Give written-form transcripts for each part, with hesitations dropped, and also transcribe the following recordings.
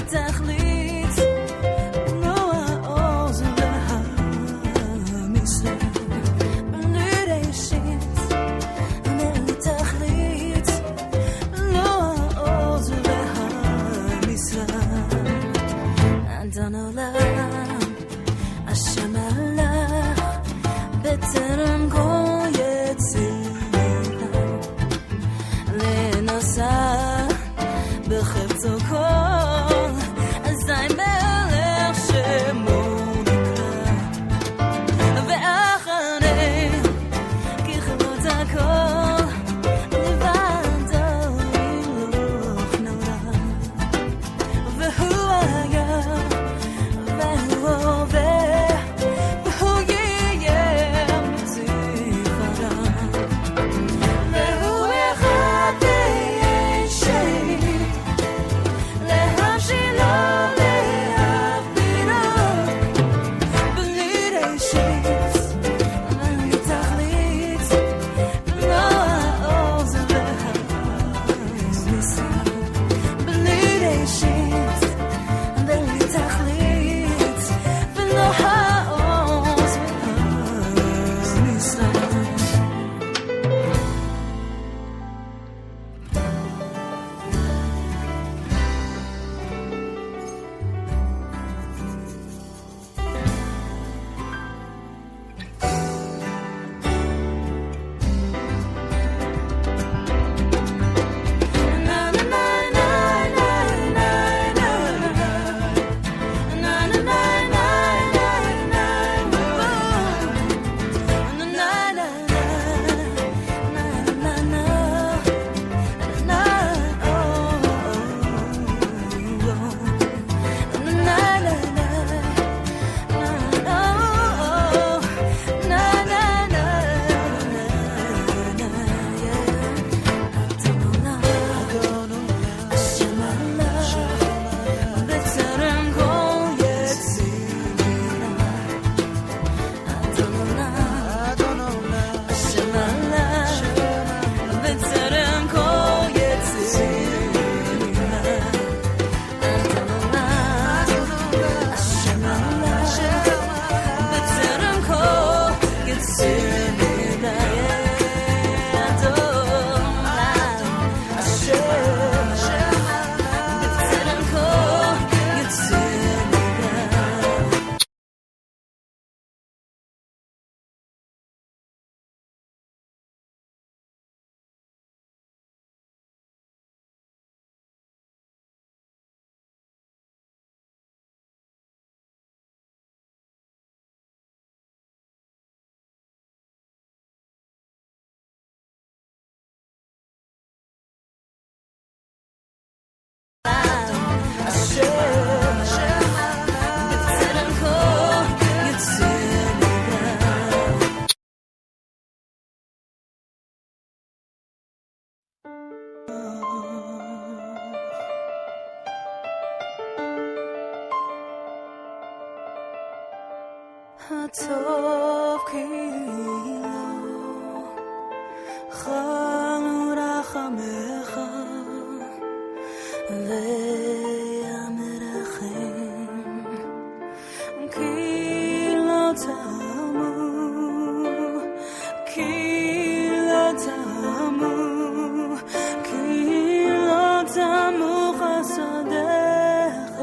תכלית לא האור זה והמשרד בלי ראשית אין לי תכלית לא האור זה והמשרד אדון עולם השם הלך בטרם כל יצירה לנסה בחפצו כל אזי מלך שמו נקרא ואחרי ככלות הכל לבדו הילוך נורא והוא היה והוא עובר והוא יהיה מתפרה והוא אחד אין שני להבשילו להכפינו בלי ראשית בלי תכלית ולא האור זה והמשרד בלי ראשית בלי תכלית ולא האור זה והמשרד הטוב כאילו חלו רחמך ויאמרכם כי לא תמו חסדיך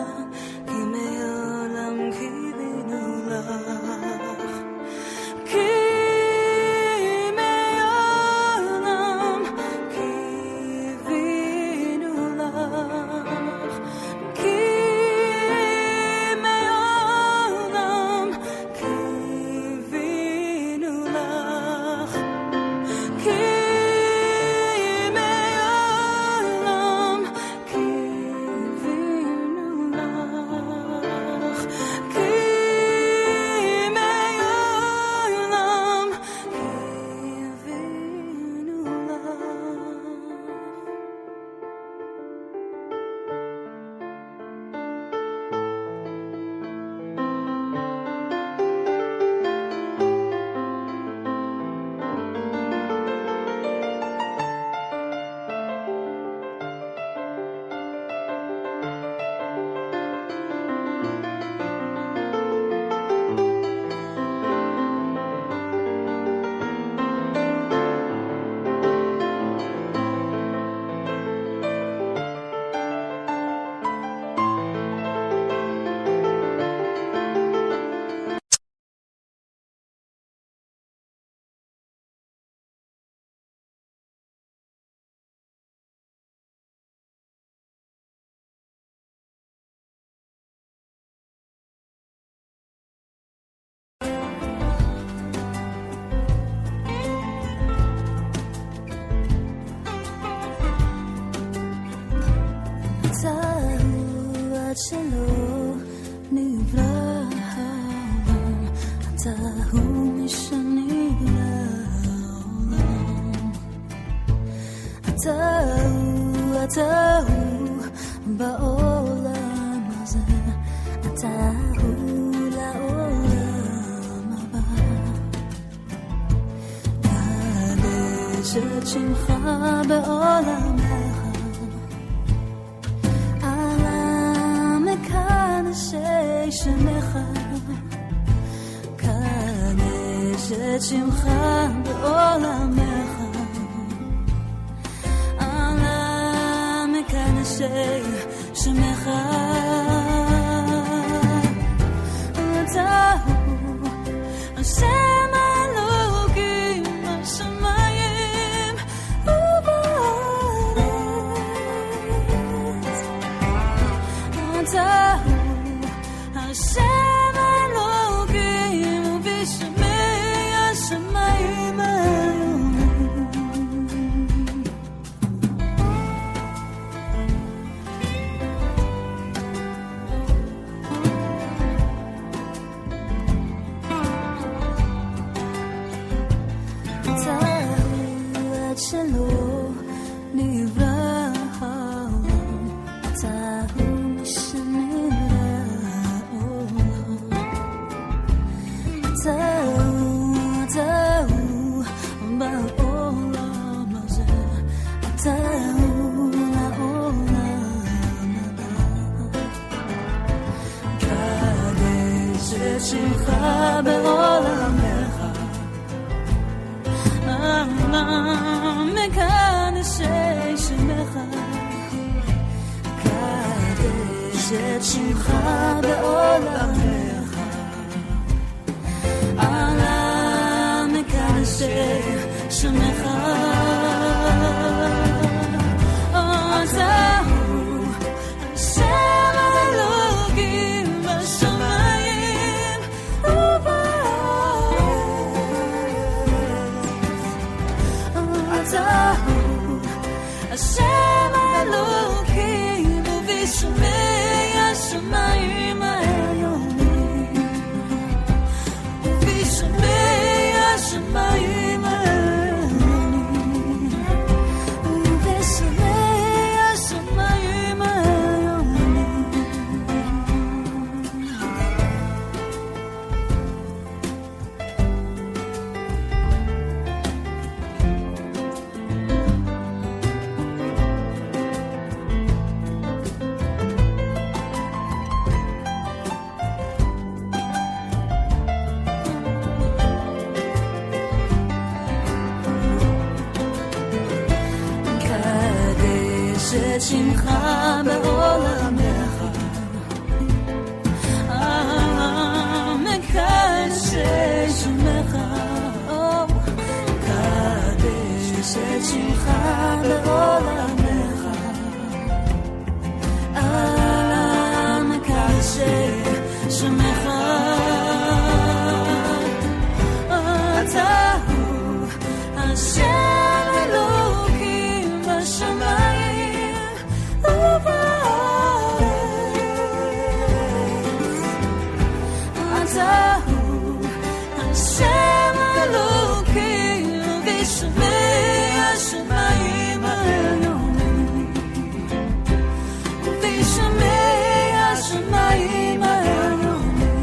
כי מעולם קיווינו לך כי עד שלא נברא העולם, אתה הוא משני לעולם. אתה הוא בעולם הזה, אתה הוא לעולם הבא. קדש את שמך בעולמך, מקדשי שמך, קדש את שמך בעולמך, עלה מקדשי שמך. אתה הוא השם אלוקים בשמיים ובארץ, אתה השם אלוקים ובשמי השמיים העליונים. אתה עד שלא נברא העולם, אתה הוא משנה אתה הוא בעולם הזה, אתה הוא לעולם הבא. קדש את שמך בעולמך, מקדשי שמך, קדש את שמך בעולמך, עלה מקדשי שמך. אתה הוא השם אלוקים בשמיים ובארץ, אתה הוא השם אלוקים ובשמי השמיים העליונים, ובשמי השמיים העליונים, ובשמי השמיים העליונים. את שמך בעולמך, מקדשי שמך, קדש את שמך בעולמך, מקדשי שמך. אתה הוא השם אלוקים בשמיים ובארץ, אתה הוא השם אלוקים ובשמי השמיים העליונים, ובשמי השמיים העליונים.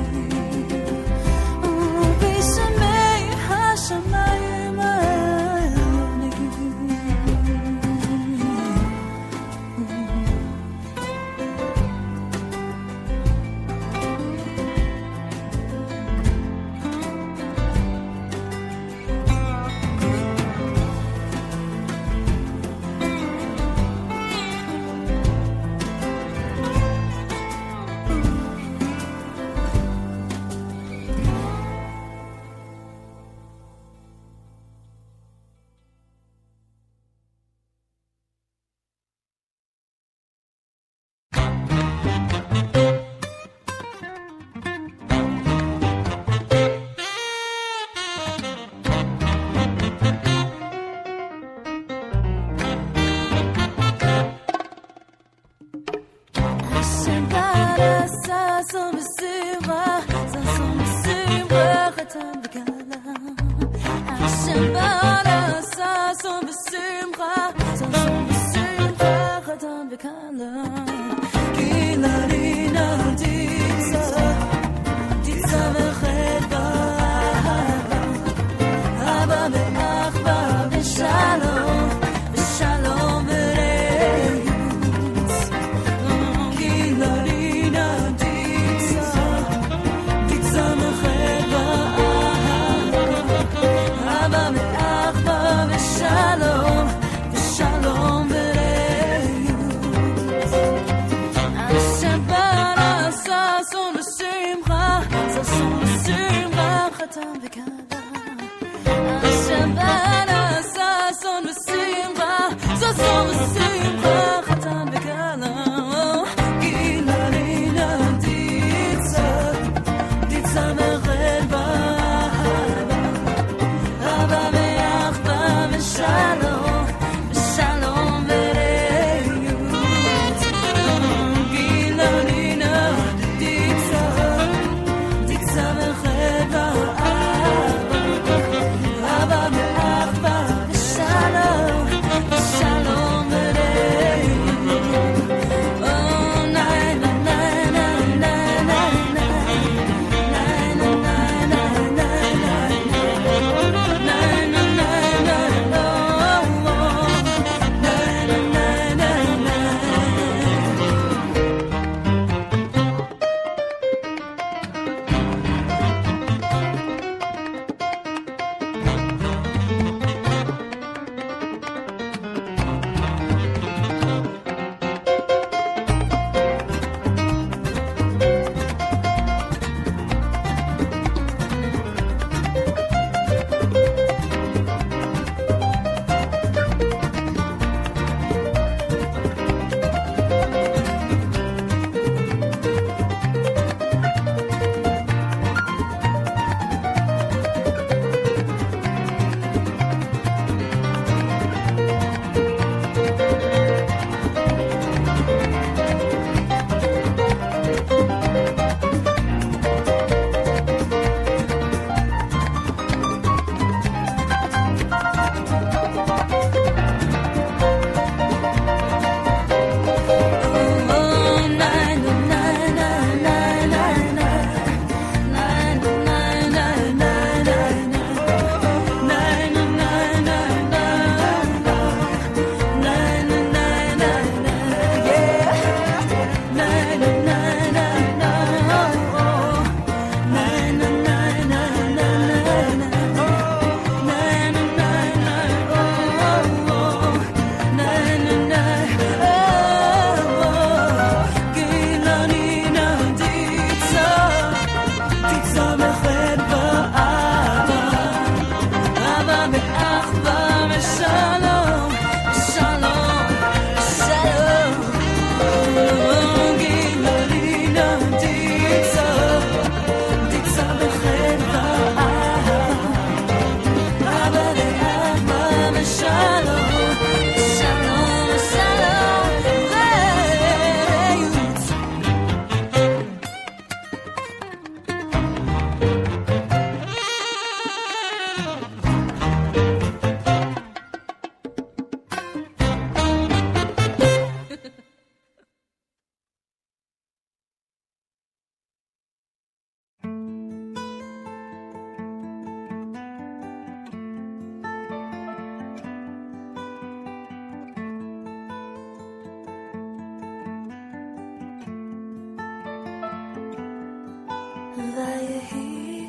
ויהי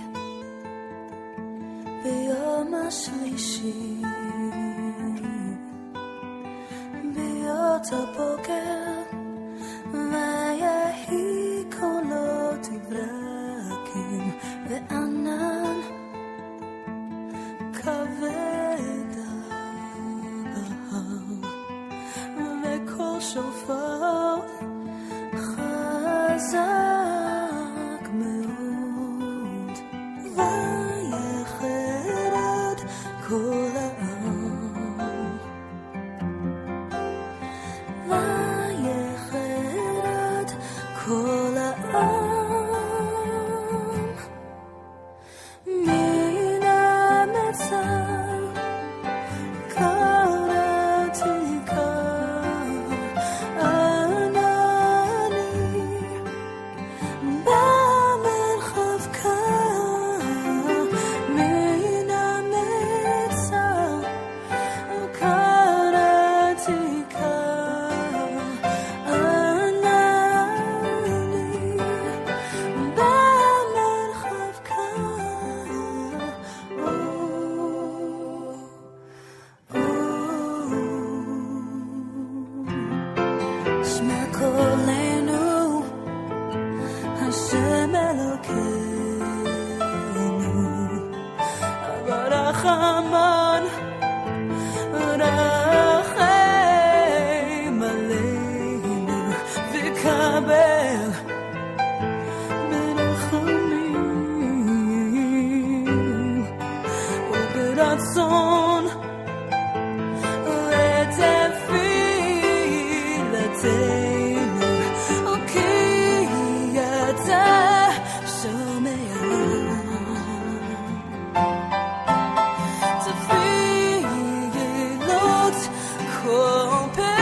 ביום השלישי ביות הבוקר ויהי קולות ברקים וענן כבד על ההר וקול שופר חזק מאוד ויחרד כל העם ויחרד כל העם מן המצר השם אלוקינו אבל רחמן רחם עלינו וקבל ברחמים וברצון לתפילתנו כי אתה שומע תפילות כל פה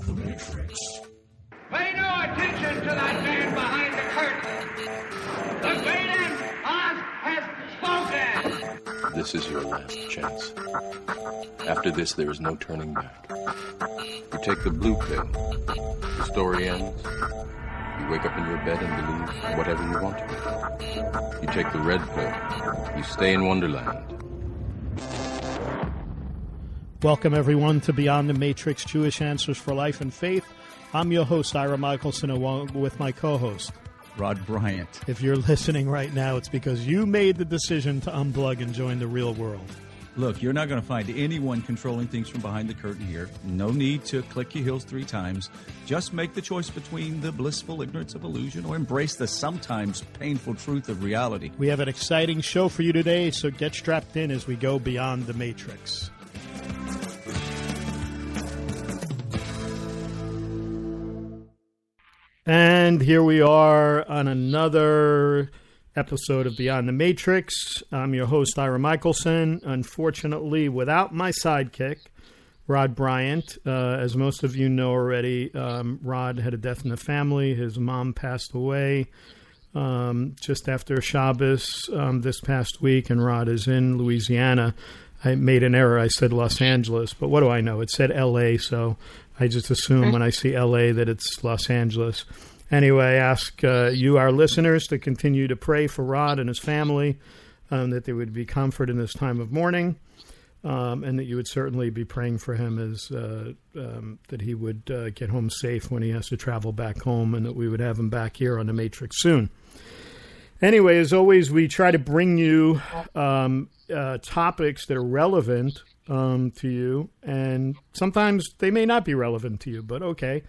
Pay no attention to that man behind the curtain. The great Oz has spoken. This is your last chance. After this, there is no turning back. You take the blue pill. The story ends. You wake up in your bed and believe whatever you want to. You take the red pill. You stay in Wonderland. Welcome, everyone, to Beyond the Matrix, Jewish Answers for Life and Faith. I'm your host, Ira Michelson, along with my co-host, Rod Bryant. If you're listening right now, it's because you made the decision to unplug and join the real world. Look, you're not going to find anyone controlling things from behind the curtain here. No need to click your heels 3 times. Just make the choice between the blissful ignorance of illusion or embrace the sometimes painful truth of reality. We have an exciting show for you today, so get strapped in as we go beyond the Matrix. And here we are on another episode of Beyond the Matrix. I'm your host, Ira Michelson. Unfortunately, without my sidekick, Rod Bryant. As most of you know already, Rod had a death in the family. His mom passed away just after Shabbos this past week, and Rod is in Louisiana. I made an error. I said Los Angeles, but what do I know? It said L.A., so I just assume when I see L.A. that it's Los Angeles. Anyway, I ask you, our listeners, to continue to pray for Rod and his family, that they would be comfort in this time of mourning, and that you would certainly be praying for him as that he would get home safe when he has to travel back home, and that we would have him back here on the Matrix soon. Anyway, as always, we try to bring you topics that are relevant to you, and sometimes they may not be relevant to you, but okay.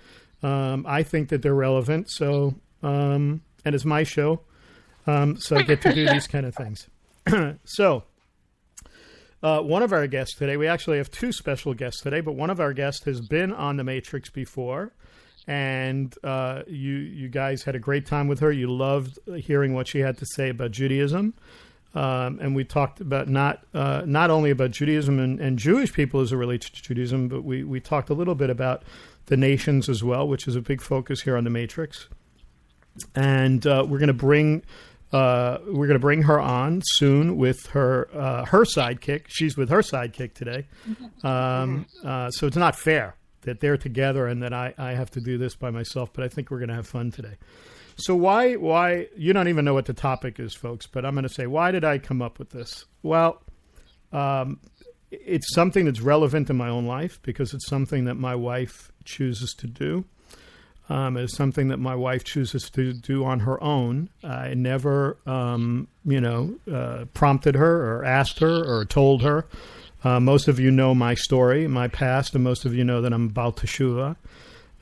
I think that they're relevant, so and it's my show, so I get to do these kind of things. So one of our guests today, we actually have 2 special guests today, but one of our guests has been on the Matrix before, and you guys had a great time with her. You loved hearing what she had to say about Judaism. And we talked about not only about Judaism and Jewish people as it relates to Judaism, but we talked a little bit about the nations as well, which is a big focus here on the Matrix. And we're going to bring her on soon with her sidekick. She's with her sidekick today, so it's not fair that they're together and that I have to do this by myself. But I think we're going to have fun today. So why, you don't even know what the topic is, folks, but I'm going to say, why did I come up with this? Well, it's something that's relevant in my own life because it's something that my wife chooses to do. It's something that my wife chooses to do on her own. I never, prompted her or asked her or told her. Most of you know my story, my past, and most of you know that I'm about teshuvah.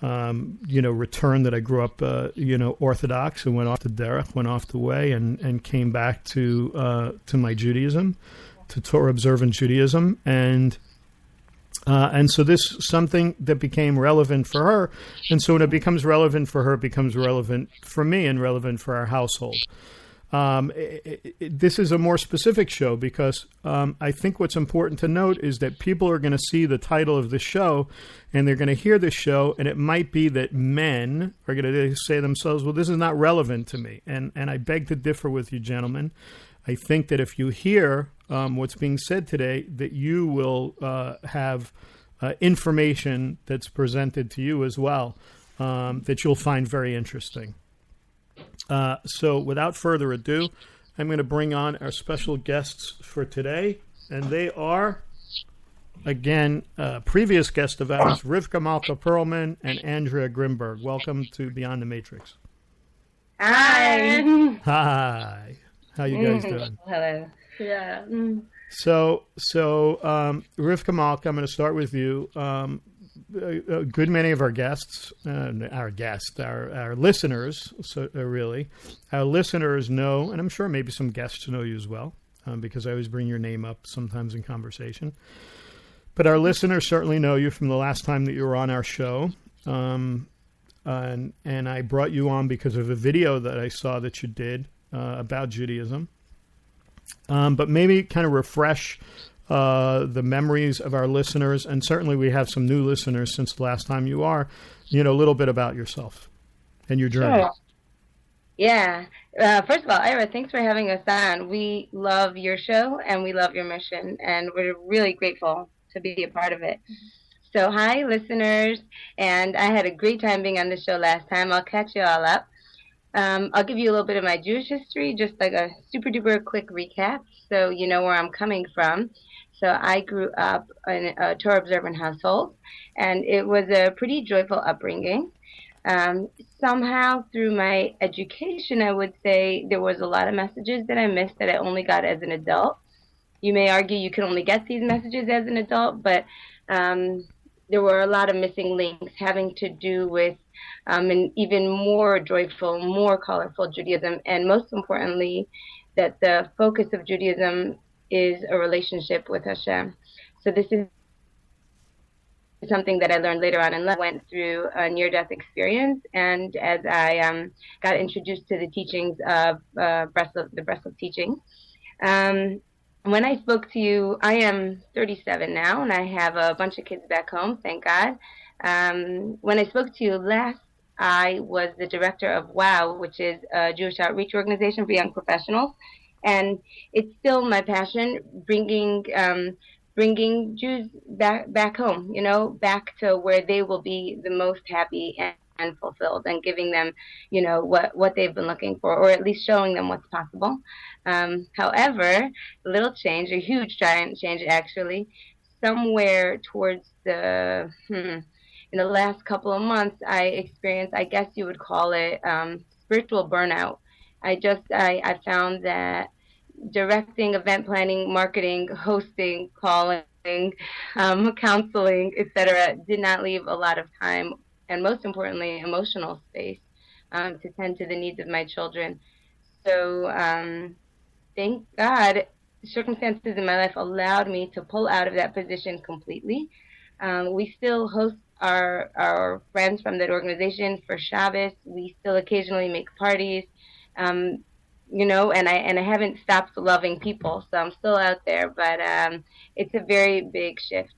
Return that I grew up, Orthodox and went off the derech, went off the way, and came back to my Judaism, to Torah observant Judaism, and so this is something that became relevant for her, and so when it becomes relevant for her, it becomes relevant for me and relevant for our household. This is a more specific show because I think what's important to note is that people are going to see the title of the show and they're going to hear the show, and it might be that men are going to say to themselves, well, this is not relevant to me. And I beg to differ with you, gentlemen. I think that if you hear what's being said today, that you will have information that's presented to you as well that you'll find very interesting. So without further ado, I'm going to bring on our special guests for today, and they are, again, previous guest of ours, Rivka Malka Perlman and Andrea Grimberg. Welcome to Beyond the Matrix. Hi. Hi. How you guys doing? Hello. Yeah. So Rivka Malka, I'm going to start with you. A good many of our guests, our listeners, our listeners know, and I'm sure maybe some guests know you as well, because I always bring your name up sometimes in conversation. But our listeners certainly know you from the last time that you were on our show, and I brought you on because of a video that I saw that you did about Judaism. But maybe kind of refresh the memories of our listeners, and certainly we have some new listeners since the last time you are, a little bit about yourself and your journey. Sure. Yeah. First of all, Ira, thanks for having us on. We love your show and we love your mission, and we're really grateful to be a part of it. So, hi, listeners, and I had a great time being on the show last time. I'll catch you all up. I'll give you a little bit of my Jewish history, just like a super duper quick recap, so you know where I'm coming from. So I grew up in a Torah observant household, and it was a pretty joyful upbringing. Somehow through my education, I would say there was a lot of messages that I missed that I only got as an adult. You may argue you can only get these messages as an adult, but there were a lot of missing links having to do with an even more joyful, more colorful Judaism, and most importantly, that the focus of Judaism is a relationship with Hashem. So this is something that I learned later on in life. I went through a near-death experience, and as I got introduced to the teachings of the Breslov teaching, when I spoke to you, I am 37 now, and I have a bunch of kids back home, thank God. When I spoke to you last, I was the director of WOW, which is a Jewish outreach organization for young professionals, and it's still my passion, bringing Jews back home, back to where they will be the most happy and fulfilled, and giving them, what they've been looking for, or at least showing them what's possible. However, a little change, a huge giant change actually, somewhere towards in the last couple of months, I experienced, I guess you would call it, spiritual burnout. I found that directing, event planning, marketing, hosting, calling, counseling, etc., did not leave a lot of time, and most importantly, emotional space to tend to the needs of my children. So thank God, circumstances in my life allowed me to pull out of that position completely. We still host our friends from that organization for Shabbos. We still occasionally make parties, and I haven't stopped loving people, so I'm still out there. But it's a very big shift.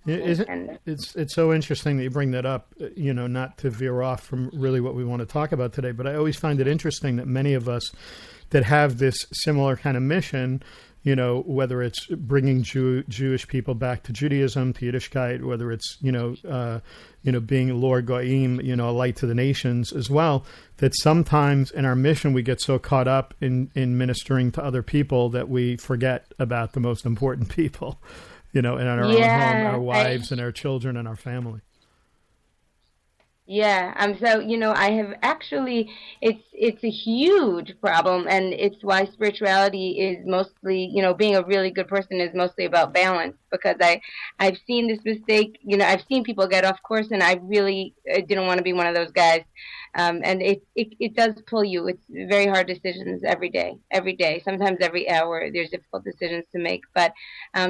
It's so interesting that you bring that up. Not to veer off from really what we want to talk about today, but I always find it interesting that many of us that have this similar kind of mission, whether it's bringing Jewish people back to Judaism, to Yiddishkeit, whether it's, being Lord Goyim, a light to the nations as well, that sometimes in our mission we get so caught up in ministering to other people that we forget about the most important people, in our own home, our wives and our children and our family. Yeah, so, I have actually, it's a huge problem, and it's why spirituality is mostly, being a really good person is mostly about balance, because I've seen this mistake, I've seen people get off course, and I really didn't want to be one of those guys, and it does pull you. It's very hard decisions every day, sometimes every hour, there's difficult decisions to make, but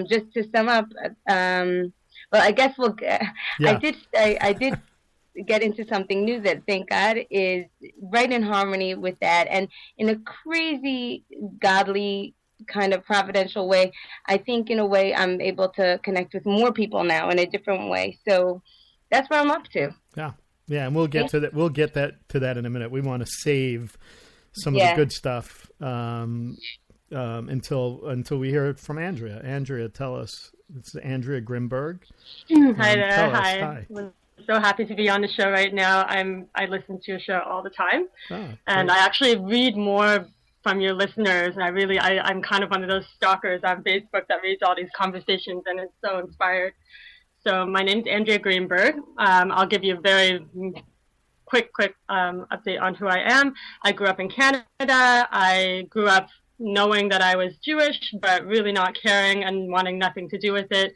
just to sum up, well, I guess I did get into something new that, thank God, is right in harmony with that, and in a crazy, godly, kind of providential way. I think in a way I'm able to connect with more people now in a different way. So that's what I'm up to. Yeah, and we'll get to that. We'll get to that in a minute. We want to save some of the good stuff until we hear it from Andrea. Andrea, tell us. It's Andrea Grimberg. Hi there. Hi. So happy to be on the show right now. I listen to your show all the time, and I actually read more from your listeners. And I'm kind of one of those stalkers on Facebook that reads all these conversations, and it's so inspired. So my name's Andrea Greenberg. I'll give you a very quick update on who I am. I grew up in Canada. I grew up knowing that I was Jewish, but really not caring and wanting nothing to do with it.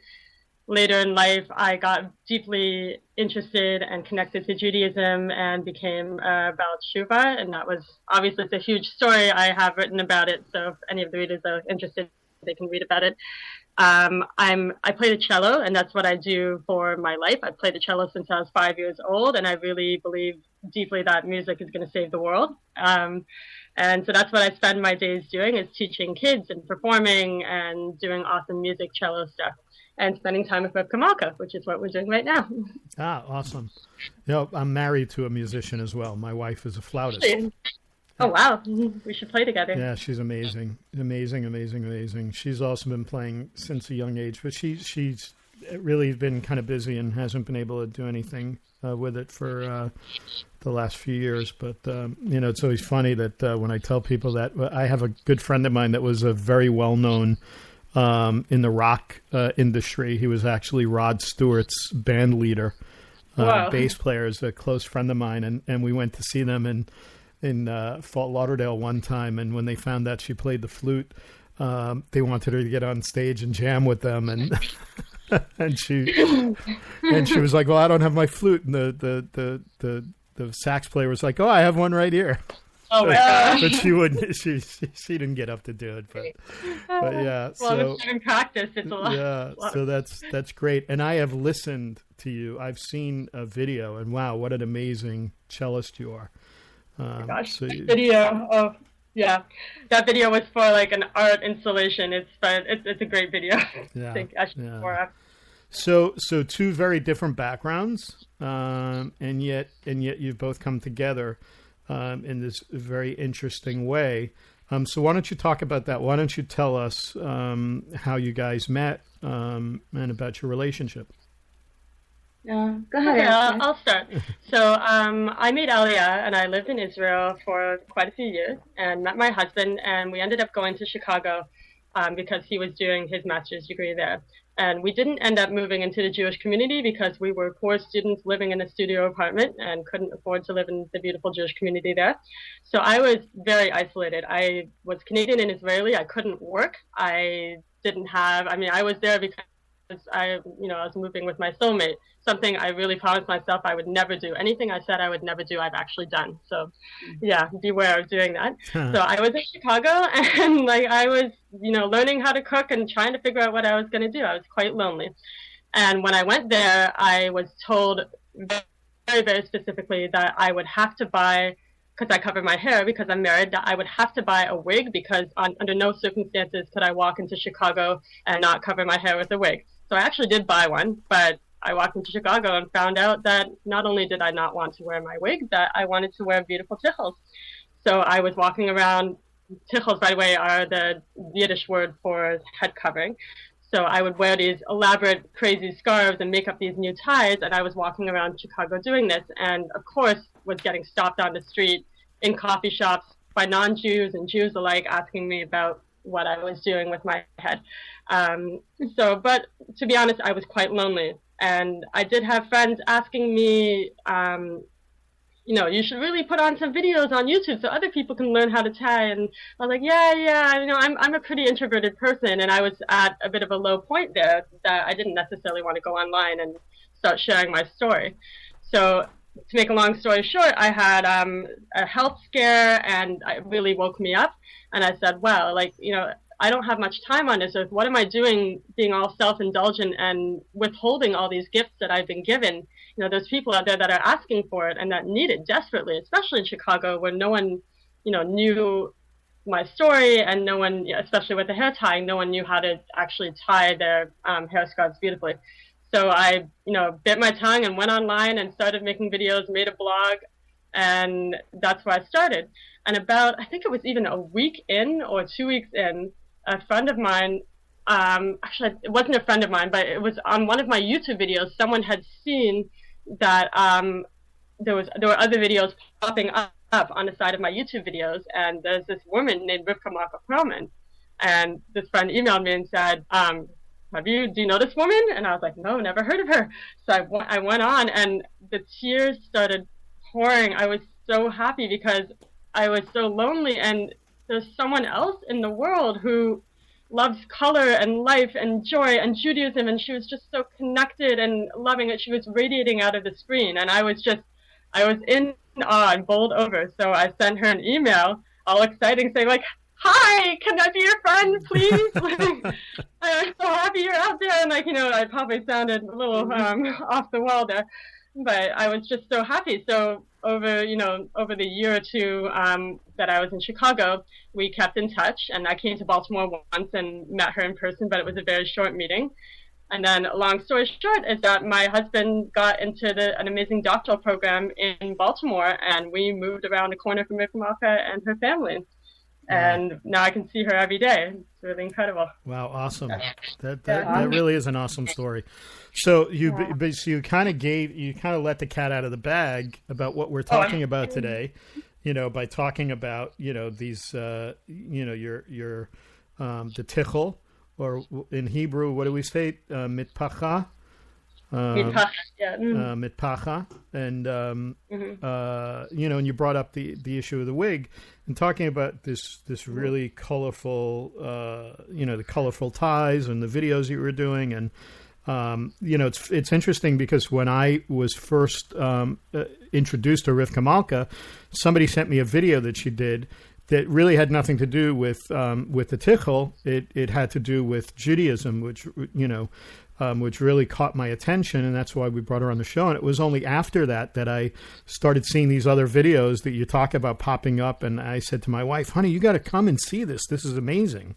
Later in life, I got deeply interested and connected to Judaism and became about Shuvah, and that was obviously it's a huge story. I have written about it, so if any of the readers are interested, they can read about it. I play the cello, and that's what I do for my life. I played the cello since I was 5 years old, and I really believe deeply that music is going to save the world. And so that's what I spend my days doing, is teaching kids and performing and doing awesome music, cello stuff, and spending time with Kamalka, which is what we're doing right now. Ah, awesome. I'm married to a musician as well. My wife is a flautist. Oh, wow. We should play together. Yeah, she's amazing. Amazing. She's also been playing since a young age, but she's really been kind of busy and hasn't been able to do anything with it for the last few years. But, it's always funny that when I tell people that, I have a good friend of mine that was a very well-known in the rock industry. He was actually Rod Stewart's band leader, bass player, is a close friend of mine. And we went to see them in Fort Lauderdale one time. And when they found out she played the flute, they wanted her to get on stage and jam with them. And and she was like, well, I don't have my flute. And the sax player was like, oh, I have one right here. Oh my gosh. But she wouldn't. She didn't get up to do it. But yeah. Well, it's in practice. It's a lot. Yeah. So that's great. And I have listened to you. I've seen a video, and wow, what an amazing cellist you are. Gosh, video of that video was for like an art installation. It's a great video. Yeah. I think I should more of. So two very different backgrounds, and yet you've both come together in this very interesting way. So why don't you talk about that? Why don't you tell us how you guys met and about your relationship? Go ahead. Okay, I'll start. So I met Aliyah, and I lived in Israel for quite a few years, and met my husband, and we ended up going to Chicago because he was doing his master's degree there. And we didn't end up moving into the Jewish community because we were poor students living in a studio apartment and couldn't afford to live in the beautiful Jewish community there. So I was very isolated. I was Canadian and Israeli. I couldn't work. I was there because I was moving with my soulmate, something I really promised myself I would never do. Anything I said I would never do, I've actually done. So yeah, beware of doing that. So I was in Chicago, and I was, learning how to cook and trying to figure out what I was going to do. I was quite lonely. And when I went there, I was told very, very specifically that I would have to buy, because I cover my hair because I'm married, that I would have to buy a wig because under no circumstances could I walk into Chicago and not cover my hair with a wig. So I actually did buy one, but I walked into Chicago and found out that not only did I not want to wear my wig, that I wanted to wear beautiful tichels. So I was walking around. Tichels, by the way, are the Yiddish word for head covering. So I would wear these elaborate, crazy scarves and make up these new ties, and I was walking around Chicago doing this, and of course was getting stopped on the street in coffee shops by non-Jews and Jews alike, asking me about what I was doing with my head. But to be honest, I was quite lonely. And I did have friends asking me, you should really put on some videos on YouTube so other people can learn how to tie. And I was like, I'm a pretty introverted person. And I was at a bit of a low point there that I didn't necessarily want to go online and start sharing my story. So to make a long story short, I had a health scare, and it really woke me up. And I said, well, I don't have much time on this earth. What am I doing being all self-indulgent and withholding all these gifts that I've been given? There's people out there that are asking for it and that need it desperately, especially in Chicago where no one, knew my story, and no one, especially with the hair tying, no one knew how to actually tie their hair scarves beautifully. So I, bit my tongue and went online and started making videos, made a blog, and that's where I started. And about, I think it was even a week in or 2 weeks in, a friend of mine, actually it wasn't a friend of mine, but it was on one of my YouTube videos, someone had seen that there were other videos popping up on the side of my YouTube videos, and there's this woman named Rivka Markov Perlman, and this friend emailed me and said, do you know this woman? And I was like, no, never heard of her. So I went on, and the tears started pouring. I was so happy because I was so lonely, and there's someone else in the world who loves color and life and joy and Judaism, and she was just so connected and loving it. She was radiating out of the screen, and I was in awe and bowled over. So I sent her an email, all exciting, saying like, hi, can I be your friend, please? I'm so happy you're out there. And I probably sounded a little off the wall there. but I was just so happy. So over the year or two that I was in Chicago, we kept in touch, and I came to Baltimore once and met her in person, but it was a very short meeting. And then, long story short, is that my husband got into an amazing doctoral program in Baltimore, and we moved around the corner from Rivka Malka and her family. And now I can see her every day. It's really incredible. Wow, awesome! That really is an awesome story. So you kind of let the cat out of the bag about what we're talking about today. By talking about these the tichel, or in Hebrew, what do we say? Mitpacha. Mitpacha, and and you brought up the issue of the wig, and talking about this really colorful, the colorful ties and the videos you were doing, and it's interesting because when I was first introduced to Rivka Malka, somebody sent me a video that she did that really had nothing to do with the tichel. It had to do with Judaism, which really caught my attention, and that's why we brought her on the show. And it was only after that I started seeing these other videos that you talk about popping up, and I said to my wife, honey, you got to come and see this. This is amazing.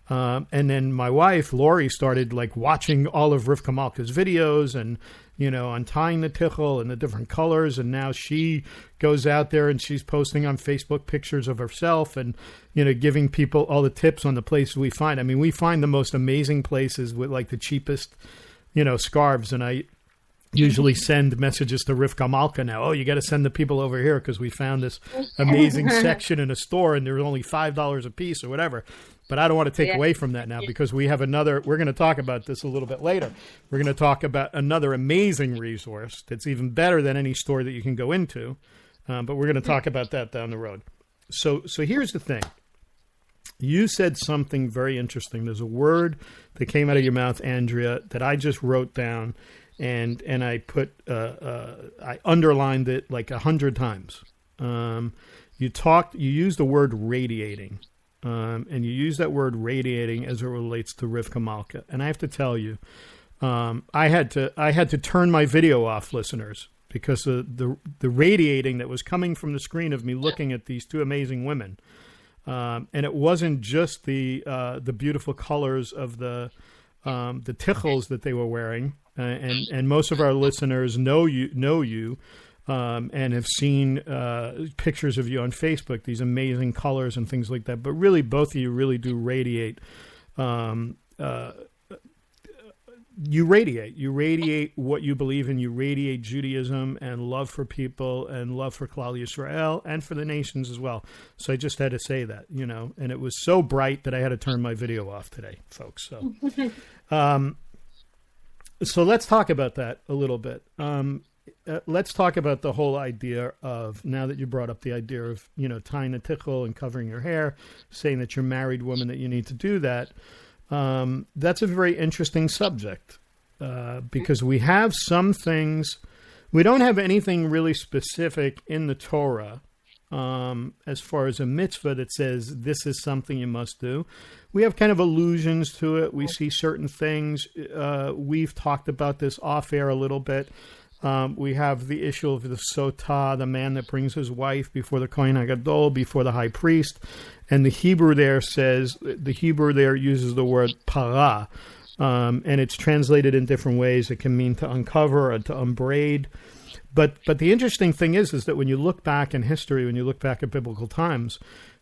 And then my wife, Lori, started watching all of Rivka Malka's videos and, untying the tichel and the different colors. And now she goes out there and she's posting on Facebook pictures of herself and, giving people all the tips on the places we find. I mean, we find the most amazing places with the cheapest, scarves. And I usually send messages to Rivka Malka now. Oh, you got to send the people over here because we found this amazing section in a store and they're only $5 a piece or whatever. But I don't want to take away from that now because we have we're going to talk about this a little bit later. We're going to talk about another amazing resource that's even better than any store that you can go into. But we're going to talk about that down the road. So here's the thing. You said something very interesting. There's a word that came out of your mouth, Andrea, that I just wrote down and I put, I underlined it 100 times. You used the word radiating. And you use that word radiating as it relates to Rivka Malka. And I have to tell you, I had to turn my video off, listeners, because the radiating that was coming from the screen of me looking at these two amazing women. And it wasn't just the beautiful colors of the tichels that they were wearing. And most of our listeners know you. And have seen pictures of you on Facebook, these amazing colors and things like that. But really, both of you really do radiate. You radiate what you believe in. You radiate Judaism and love for people and love for Klal Yisrael and for the nations as well. So I just had to say that, and it was so bright that I had to turn my video off today, folks. So, so let's talk about that a little bit. Let's talk about the whole idea of, now that you brought up the idea of, tying a tichel and covering your hair, saying that you're a married woman, that you need to do that. That's a very interesting subject because we have some things, we don't have anything really specific in the Torah as far as a mitzvah that says this is something you must do. We have kind of allusions to it. We see certain things. We've talked about this off air a little bit. We have the issue of the sotah, the man that brings his wife before the Kohen HaGadol, before the high priest. And the Hebrew there uses the word para. And it's translated in different ways. It can mean to uncover or to unbraid. But the interesting thing is that when you look back in history, when you look back at biblical times,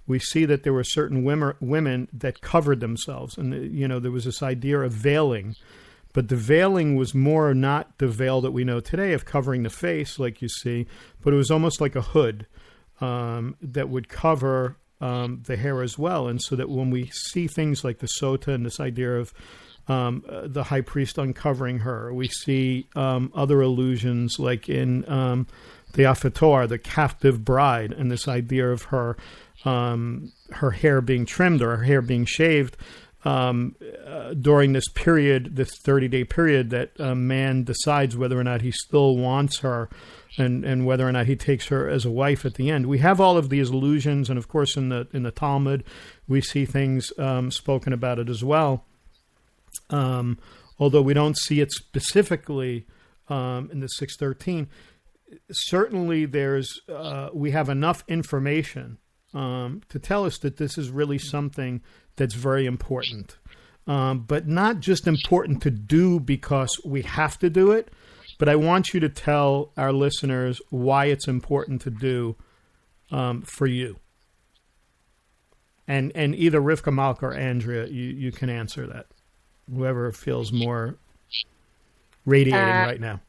we see that there were certain women that covered themselves. And, there was this idea of veiling. But the veiling was more not the veil that we know today of covering the face, like you see, but it was almost like a hood that would cover the hair as well. And so that when we see things like the sotah and this idea of the high priest uncovering her, we see other allusions like in the Afator, the captive bride, and this idea of her hair being trimmed or her hair being shaved. During this period, this 30-day period, that a man decides whether or not he still wants her and whether or not he takes her as a wife at the end. We have all of these allusions, and of course in the Talmud, we see things spoken about it as well. Although we don't see it specifically in the 613, certainly we have enough information to tell us that this is really something that's very important, but not just important to do because we have to do it. But I want you to tell our listeners why it's important to do for you. And either Rivka Malka or Andrea, you can answer that. Whoever feels more radiating right now.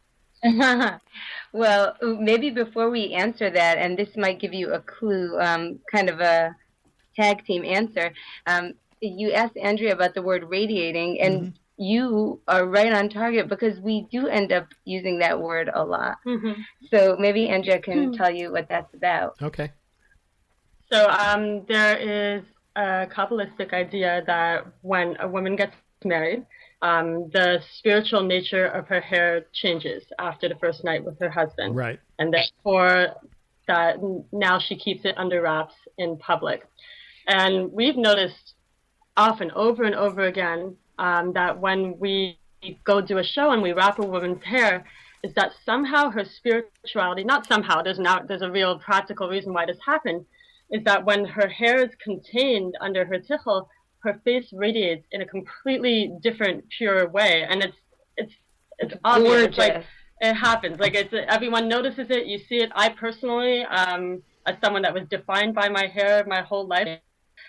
Well, maybe before we answer that, and this might give you a clue, kind of a tag team answer. You asked Andrea about the word radiating, and you are right on target because we do end up using that word a lot. So maybe Andrea can tell you what that's about. Okay. So there is a Kabbalistic idea that when a woman gets married, the spiritual nature of her hair changes after the first night with her husband. Right. And therefore, that now she keeps it under wraps in public. And we've noticed often, over and over again, that when we go do a show and we wrap a woman's hair, is that somehow her spirituality, not somehow, there's a real practical reason why this happened, is that when her hair is contained under her tichel, her face radiates in a completely different, pure way, and it's obvious. It's like it happens. Like everyone notices it. You see it. I personally, as someone that was defined by my hair my whole life,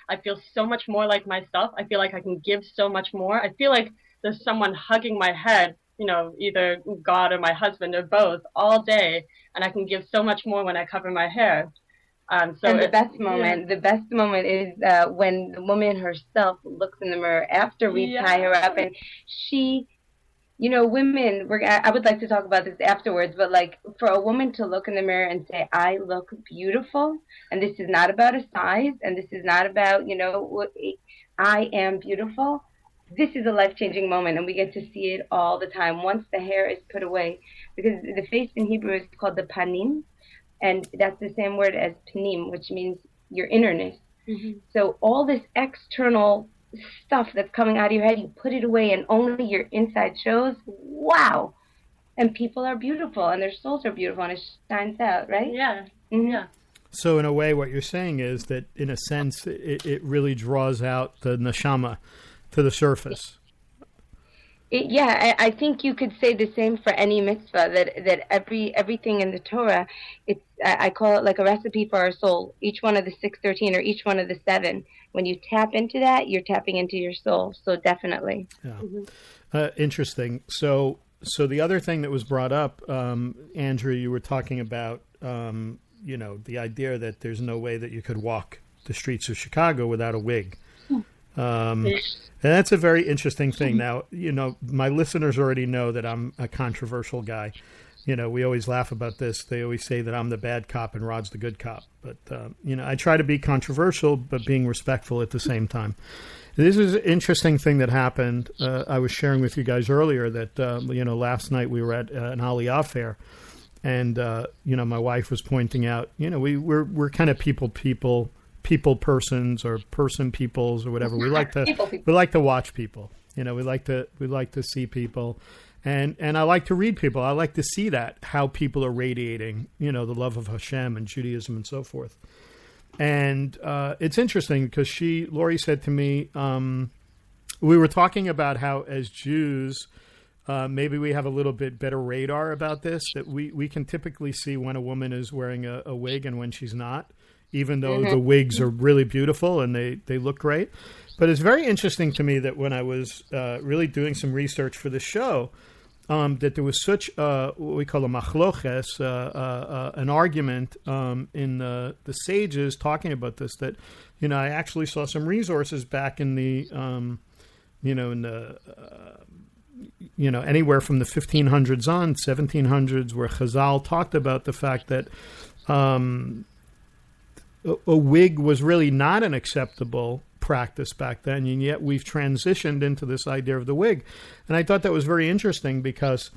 I feel so much more like myself. I feel like I can give so much more. I feel like there's someone hugging my head, either God or my husband or both all day, and I can give so much more when I cover my hair. And the best moment is when the woman herself looks in the mirror after we tie her up, and she, women, I would like to talk about this afterwards, but like for a woman to look in the mirror and say, I look beautiful, and this is not about a size, and this is not about, I am beautiful. This is a life-changing moment, and we get to see it all the time once the hair is put away, because the face in Hebrew is called the panim. And that's the same word as panim, which means your innerness. So all this external stuff that's coming out of your head, you put it away and only your inside shows. Wow. And people are beautiful and their souls are beautiful and it shines out, right? Yeah. Yeah. So in a way, what you're saying is that in a sense, it really draws out the neshama to the surface. I think you could say the same for any mitzvah, that everything in the Torah, I call it like a recipe for our soul. Each one of the 613 or each one of the 7. When you tap into that, you're tapping into your soul. So definitely. Yeah. Interesting. So the other thing that was brought up, Andrew, you were talking about, the idea that there's no way that you could walk the streets of Chicago without a wig. And that's a very interesting thing. Now, my listeners already know that I'm a controversial guy. We always laugh about this. They always say that I'm the bad cop and Rod's the good cop. But, I try to be controversial, but being respectful at the same time. This is an interesting thing that happened. I was sharing with you guys earlier that, last night we were at an Aliyah fair. And, my wife was pointing out, we're kind of people persons or person peoples or whatever. We like to watch people. We like to see people, and I like to read people. I like to see that how people are radiating, the love of Hashem and Judaism and so forth. And it's interesting because Lori said to me, we were talking about how as Jews, maybe we have a little bit better radar about this, that we can typically see when a woman is wearing a wig and when she's not, even though the wigs are really beautiful and they look great. But it's very interesting to me that when I was really doing some research for the show, that there was such what we call a machloches, an argument in the sages talking about this, that, I actually saw some resources back in the, anywhere from the 1500s on, 1700s, where Chazal talked about the fact that a wig was really not an acceptable practice back then, and yet we've transitioned into this idea of the wig. And I thought that was very interesting because,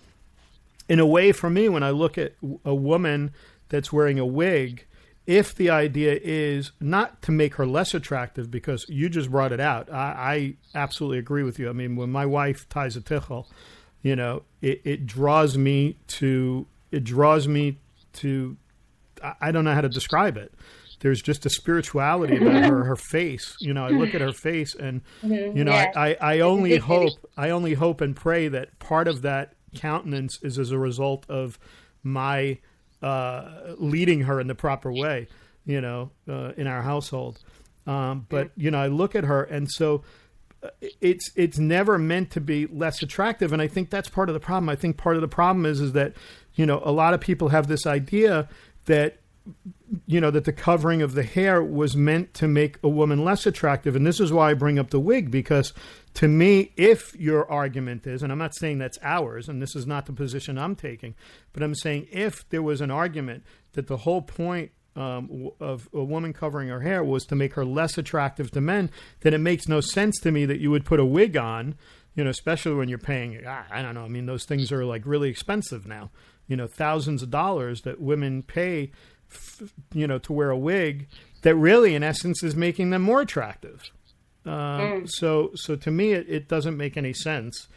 in a way, for me, when I look at a woman that's wearing a wig, if the idea is not to make her less attractive, because you just brought it out, I absolutely agree with you. I mean, when my wife ties a tichel, it draws me to, I don't know how to describe it. There's just a spirituality about her face. I look at her face and, I only hope and pray that part of that countenance is as a result of my leading her in the proper way, in our household. But, I look at her, and so it's never meant to be less attractive. And I think that's part of the problem. I think part of the problem is that, a lot of people have this idea that, that the covering of the hair was meant to make a woman less attractive. And this is why I bring up the wig, because to me, if your argument is, and I'm not saying that's ours, and this is not the position I'm taking, but I'm saying if there was an argument that the whole point of a woman covering her hair was to make her less attractive to men, then it makes no sense to me that you would put a wig on, especially when you're paying, I don't know, I mean, those things are like really expensive now, thousands of dollars that women pay, to wear a wig that really, in essence, is making them more attractive. So to me, it doesn't make any sense.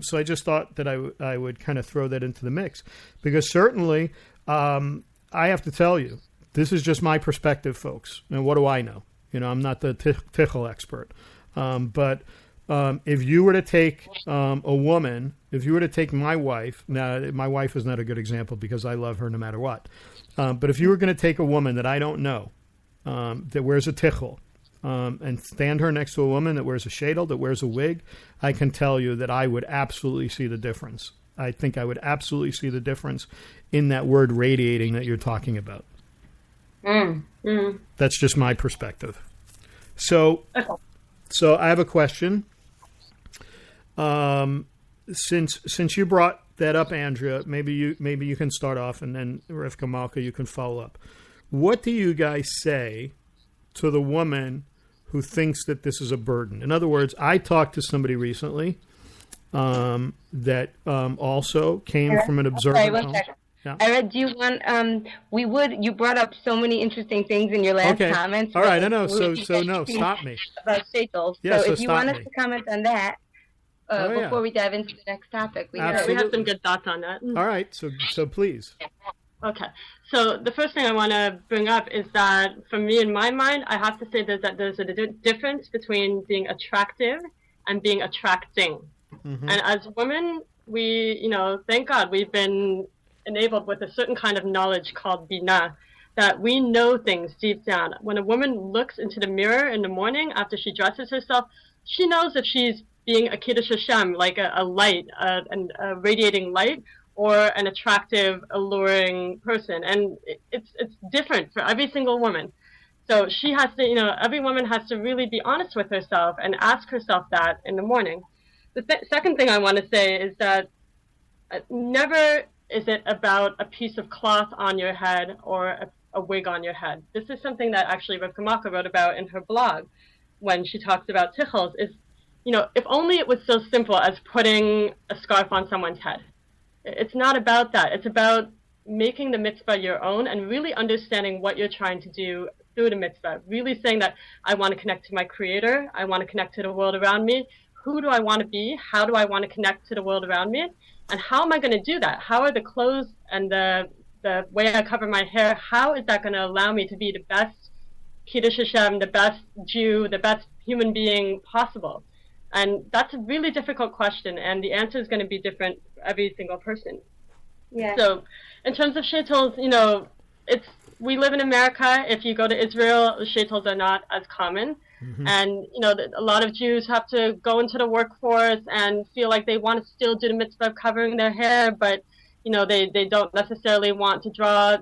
So I just thought that I would kind of throw that into the mix, because certainly I have to tell you, this is just my perspective, folks. And what do I know? I'm not the tickle expert. But if you were to take a woman, if you were to take my wife, now my wife is not a good example because I love her no matter what. But if you were going to take a woman that I don't know, that wears a tickle, and stand her next to a woman that wears a shadel, that wears a wig, I can tell you that I would absolutely see the difference. I think I would absolutely see the difference in that word radiating that you're talking about. That's just my perspective. So I have a question. Since you brought that up, Andrea, maybe you can start off, and then Rivka Malka, you can follow up. What do you guys say to the woman who thinks that this is a burden? In other words, I talked to somebody recently that also came from an observant home. Yeah. Ira, do you want? You brought up so many interesting things in your last comments. All right, I know. So no, stop me. About shadels. Yeah, so if you want us to comment on that before we dive into the next topic, we have some good thoughts on that. All right, so please. Okay, so the first thing I want to bring up is that for me, in my mind, I have to say that there's a difference between being attractive and being attracting. Mm-hmm. And as women, we, thank God, we've been enabled with a certain kind of knowledge called bina, that we know things deep down. When a woman looks into the mirror in the morning after she dresses herself, she knows if she's being a kiddush Hashem, like a light, a radiating light, or an attractive, alluring person. And it's different for every single woman. So she has to, every woman has to really be honest with herself and ask herself that in the morning. The second thing I want to say is that never is it about a piece of cloth on your head or a wig on your head. This is something that actually Rivka Malka wrote about in her blog when she talks about tichels, is, if only it was so simple as putting a scarf on someone's head. It's not about that. It's about making the mitzvah your own and really understanding what you're trying to do through the mitzvah. Really saying that I want to connect to my creator. I want to connect to the world around me. Who do I want to be? How do I want to connect to the world around me? And how am I going to do that? How are the clothes and the way I cover my hair, how is that going to allow me to be the best Kiddush Hashem, the best Jew, the best human being possible? And that's a really difficult question, and the answer is going to be different for every single person. Yeah. So in terms of shaitos, we live in America. If you go to Israel, shaitos are not as common. Mm-hmm. And, a lot of Jews have to go into the workforce and feel like they want to still do the mitzvah of covering their hair, but, they don't necessarily want to draw,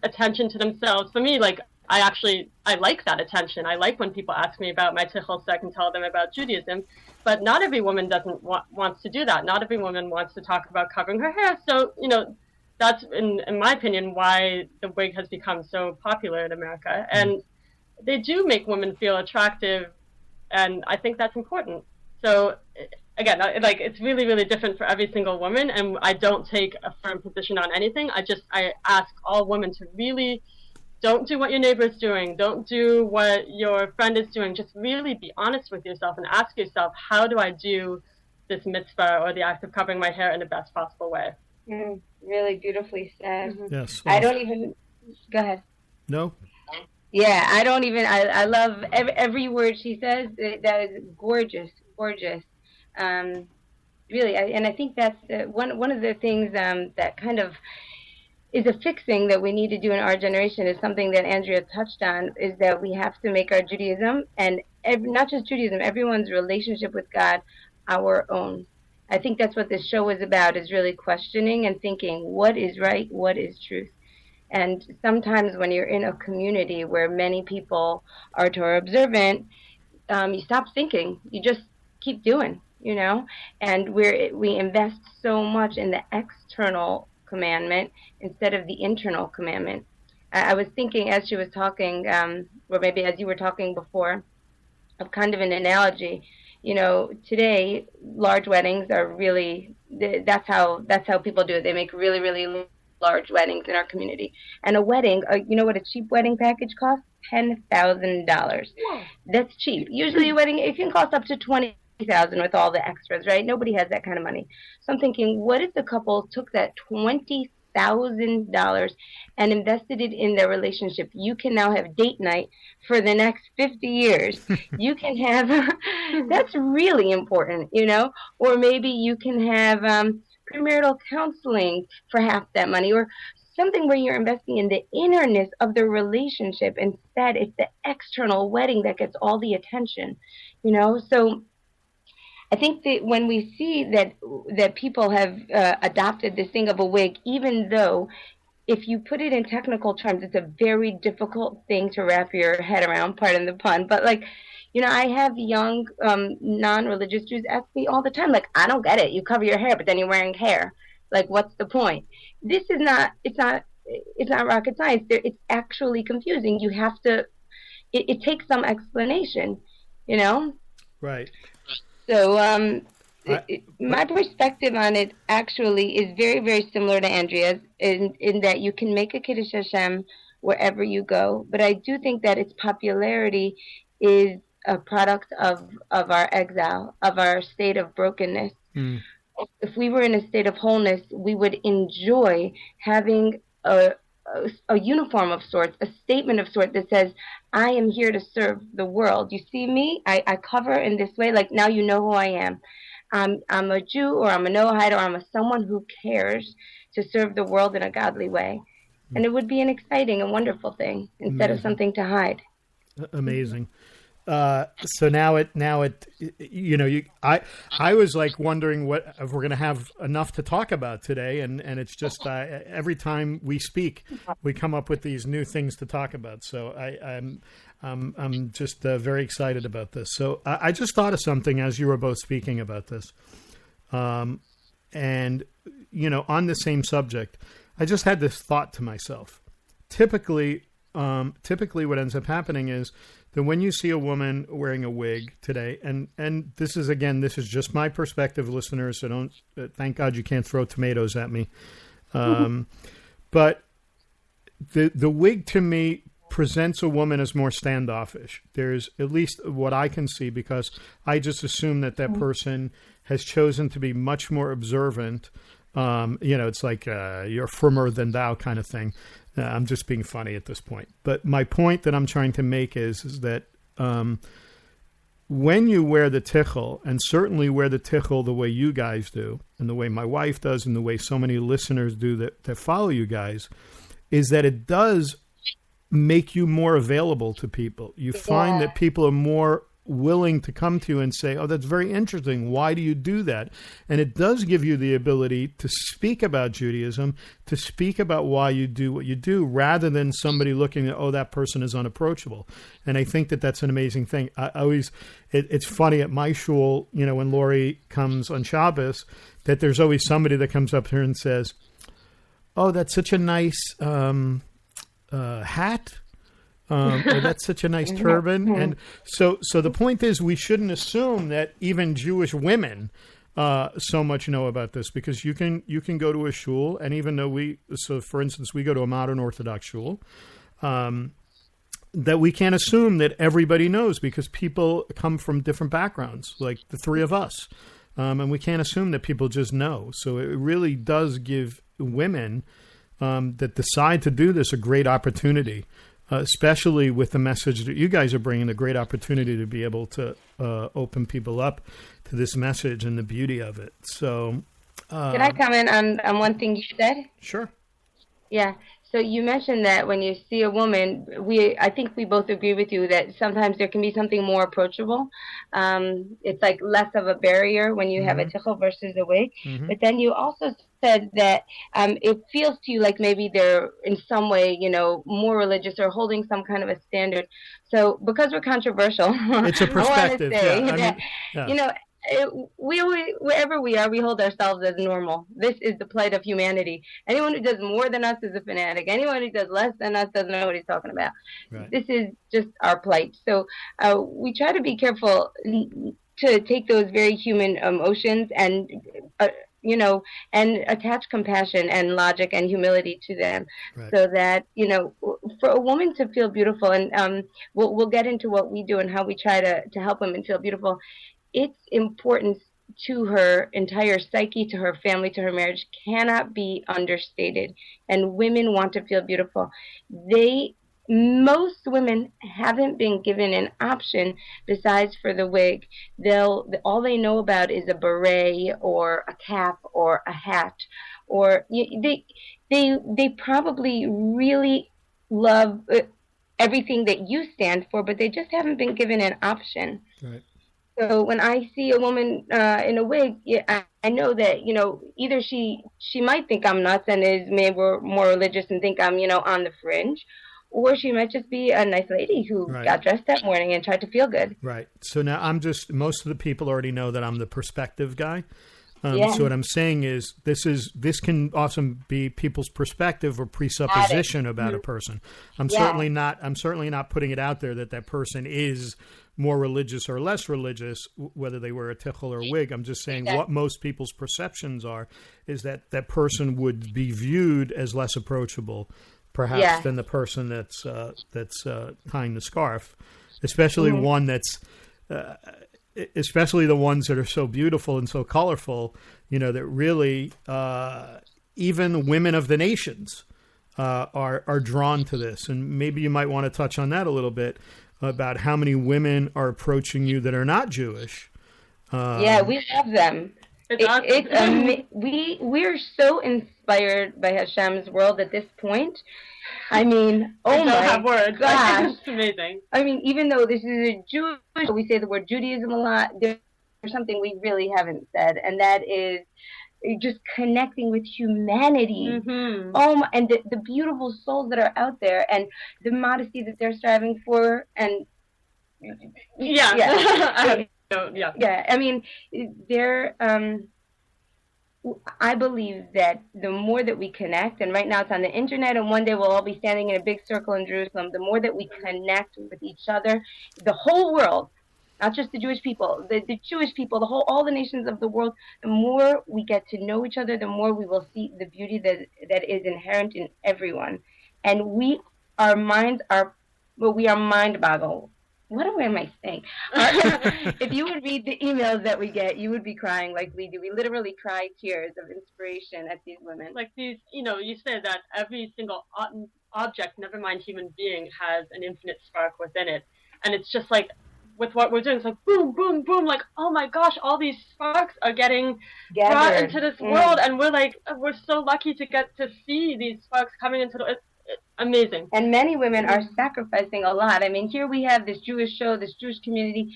attention to themselves. For me, I like that attention. I like when people ask me about my tichel so I can tell them about Judaism, but not every woman wants to do that. Not every woman wants to talk about covering her hair. So, that's, in my opinion, why the wig has become so popular in America. And they do make women feel attractive, and I think that's important. So, again, it's really, really different for every single woman, and I don't take a firm position on anything. I ask all women to really don't do what your neighbor is doing. Don't do what your friend is doing. Just really be honest with yourself and ask yourself, how do I do this mitzvah or the act of covering my hair in the best possible way. Really beautifully said. Yes. I don't even, go ahead. No? Yeah, I don't even, I love every word she says. That is gorgeous, gorgeous. Really, and I think that's one of the things that kind of is a fixing that we need to do in our generation is something that Andrea touched on, is that we have to make our Judaism, and not just Judaism, everyone's relationship with God, our own. I think that's what this show is about, is really questioning and thinking, what is right, what is truth? And sometimes when you're in a community where many people are Torah observant, you stop thinking, you just keep doing, you know? And we invest so much in the external commandment instead of the internal commandment. I was thinking as she was talking, or maybe as you were talking before, of kind of an analogy. You know, today large weddings are really, that's how people do it. They make really, really large weddings in our community. And a wedding, you know what a cheap wedding package costs? $10,000. Yeah. That's cheap. Usually a wedding, it can cost up to $20,000 with all the extras, right? Nobody has that kind of money. So I'm thinking, what if the couple took that $20,000 and invested it in their relationship? You can now have date night for the next 50 years. You can have, that's really important, you know? Or maybe you can have premarital counseling for half that money, or something where you're investing in the innerness of the relationship. Instead, it's the external wedding that gets all the attention, you know? So I think that when we see that people have adopted this thing of a wig, even though if you put it in technical terms, it's a very difficult thing to wrap your head around, pardon the pun, but like, you know, I have young non-religious Jews ask me all the time, like, I don't get it. You cover your hair, but then you're wearing hair. Like, what's the point? This is not, it's not rocket science. It's actually confusing. You have to, it takes some explanation, you know? Right. So my perspective on it actually is very, very similar to Andrea's in that you can make a Kiddush Hashem wherever you go. But I do think that its popularity is a product of our exile, of our state of brokenness. If we were in a state of wholeness, we would enjoy having a uniform of sorts, a statement of sorts that says, I am here to serve the world. You see me? I cover in this way. Like, now you know who I am. I'm a Jew, or I'm a Noahide, or I'm someone who cares to serve the world in a godly way. And it would be an exciting and wonderful thing instead of something to hide. Amazing. So now it, you know, I was like wondering what if we're going to have enough to talk about today. And it's just, every time we speak, we come up with these new things to talk about. So I'm just very excited about this. So I just thought of something as you were both speaking about this. And, you know, on the same subject, I just had this thought to myself. Typically what ends up happening is that when you see a woman wearing a wig today, and this is just my perspective, listeners, so don't, thank God you can't throw tomatoes at me. But the wig to me presents a woman as more standoffish. There's at least what I can see, because I just assume that person has chosen to be much more observant. You know, it's like you're firmer than thou kind of thing. I'm just being funny at this point. But my point that I'm trying to make is that when you wear the tichel, and certainly wear the tichel the way you guys do, and the way my wife does, and the way so many listeners do that follow you guys, is that it does make you more available to people. You find that people are more willing to come to you and say, oh, that's very interesting. Why do you do that? And it does give you the ability to speak about Judaism, to speak about why you do what you do, rather than somebody looking at, oh, that person is unapproachable. And I think that that's an amazing thing. It's funny at my shul, you know, when Lori comes on Shabbos, that there's always somebody that comes up to her and says, oh, that's such a nice hat. Or that's such a nice turban. And so the point is, we shouldn't assume that even Jewish women so much know about this, because you can go to a shul, and even though for instance, we go to a modern Orthodox shul, that we can't assume that everybody knows, because people come from different backgrounds, like the three of us. And we can't assume that people just know. So it really does give women that decide to do this a great opportunity, especially with the message that you guys are bringing, a great opportunity to be able to open people up to this message and the beauty of it. So, can I comment on one thing you said? Sure. Yeah. So you mentioned that when you see a woman, I think we both agree with you that sometimes there can be something more approachable. It's like less of a barrier when you have a tichel versus a wig. But then you also said that it feels to you like maybe they're in some way, more religious or holding some kind of a standard. So because we're controversial, it's a perspective. Wherever we are, we hold ourselves as normal. This is the plight of humanity. Anyone who does more than us is a fanatic. Anyone who does less than us doesn't know what he's talking about. Right. This is just our plight. So we try to be careful to take those very human emotions and and attach compassion and logic and humility to them, so that for a woman to feel beautiful, and we'll get into what we do and how we try to help women feel beautiful. Its importance to her entire psyche, to her family, to her marriage cannot be understated. And women want to feel beautiful. Most women haven't been given an option besides for the wig. All they know about is a beret or a cap or a hat, or they probably really love everything that you stand for, but they just haven't been given an option. Right. So when I see a woman in a wig, I know that, either she might think I'm nuts and is maybe more religious and think I'm, on the fringe, or she might just be a nice lady who got dressed that morning and tried to feel good. Right. So now most of the people already know that I'm the perspective guy. So what I'm saying is this can often be people's perspective or presupposition about a person. I'm certainly not putting it out there that person is more religious or less religious, whether they wear a tichel or a wig. I'm just saying what most people's perceptions are is that that person would be viewed as less approachable, perhaps, than the person that's tying the scarf, especially one that's. Especially the ones that are so beautiful and so colorful, that really even women of the nations are drawn to this. And maybe you might want to touch on that a little bit about how many women are approaching you that are not Jewish. We love them. We're so inspired by Hashem's world at this point. I mean, oh my gosh. It's amazing. I mean, even though this is a Jewish, we say the word Judaism a lot, there's something we really haven't said, and that is just connecting with humanity. And the beautiful souls that are out there, and the modesty that they're striving for, and I mean, they're I believe that the more that we connect, and right now it's on the internet, and one day we'll all be standing in a big circle in Jerusalem, the more that we connect with each other, the whole world, not just the Jewish people, the Jewish people, all the nations of the world, the more we get to know each other, the more we will see the beauty that is inherent in everyone. And our minds are mind-boggled. What am I saying? If you would read the emails that we get, you would be crying like we do. We literally cry tears of inspiration at these women. Like these, you said that every single object, never mind human being, has an infinite spark within it. And it's just like, with what we're doing, it's like boom, boom, boom, like, oh my gosh, all these sparks are getting brought into this world. And we're so lucky to get to see these sparks coming into the amazing. And many women are sacrificing a lot. I mean, here we have this Jewish show, this Jewish community.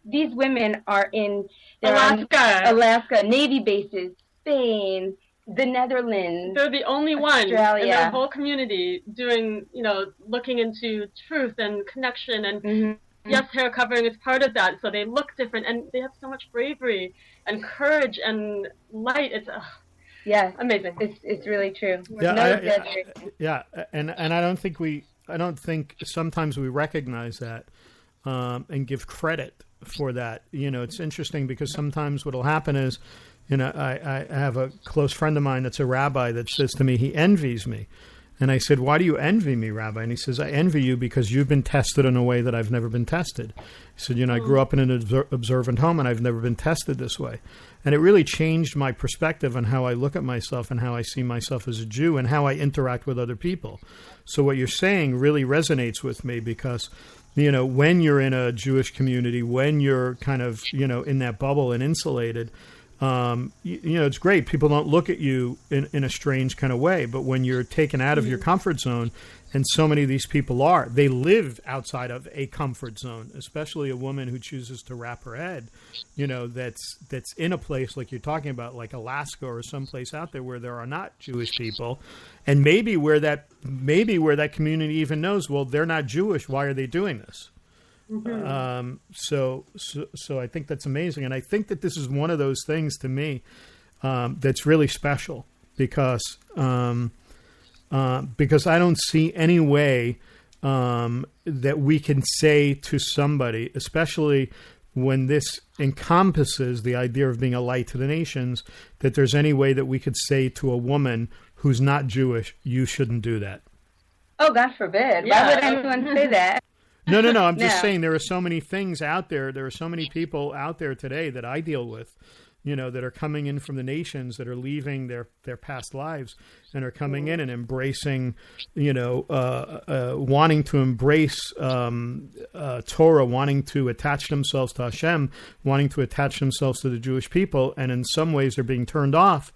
These women are in Alaska, Navy bases, Spain, the Netherlands. They're the only one in their whole community doing, looking into truth and connection. And yes, hair covering is part of that. So they look different, and they have so much bravery and courage and light. It's amazing. It's really true. And I don't think sometimes we recognize that and give credit for that. It's interesting because sometimes what'll happen is, I have a close friend of mine that's a rabbi that says to me he envies me. And I said, why do you envy me, Rabbi? And he says, I envy you because you've been tested in a way that I've never been tested. He said, I grew up in an observant home and I've never been tested this way. And it really changed my perspective on how I look at myself and how I see myself as a Jew and how I interact with other people. So what you're saying really resonates with me because, when you're in a Jewish community, when you're kind of, in that bubble and insulated, it's great. People don't look at you in a strange kind of way. But when you're taken out of your comfort zone, and so many of these people they live outside of a comfort zone, especially a woman who chooses to wrap her head, that's in a place like you're talking about, like Alaska or someplace out there where there are not Jewish people. And maybe where that community even knows, well, they're not Jewish. Why are they doing this? Mm-hmm. So I think that's amazing. And I think that this is one of those things to me that's really special because I don't see any way that we can say to somebody, especially when this encompasses the idea of being a light to the nations, that there's any way that we could say to a woman who's not Jewish, you shouldn't do that. Oh, God forbid. Yeah. Why would anyone say that? No. I'm just saying there are so many things out there. There are so many people out there today that I deal with, that are coming in from the nations, that are leaving their past lives and are coming in and embracing, wanting to embrace Torah, wanting to attach themselves to Hashem, wanting to attach themselves to the Jewish people. And in some ways they're being turned off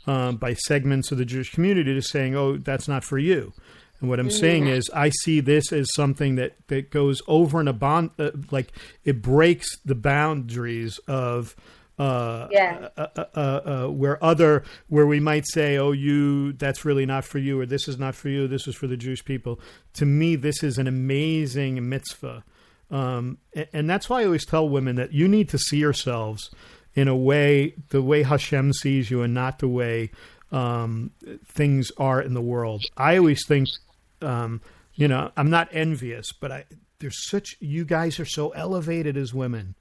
by segments of the Jewish community to saying, oh, that's not for you. And what I'm saying is I see this as something that goes over and above, like it breaks the boundaries of where we might say, oh, that's really not for you, or this is not for you, this is for the Jewish people. To me, this is an amazing mitzvah. And that's why I always tell women that you need to see yourselves in a way, the way Hashem sees you and not the way things are in the world. I always think, I'm not envious, but you guys are so elevated as women.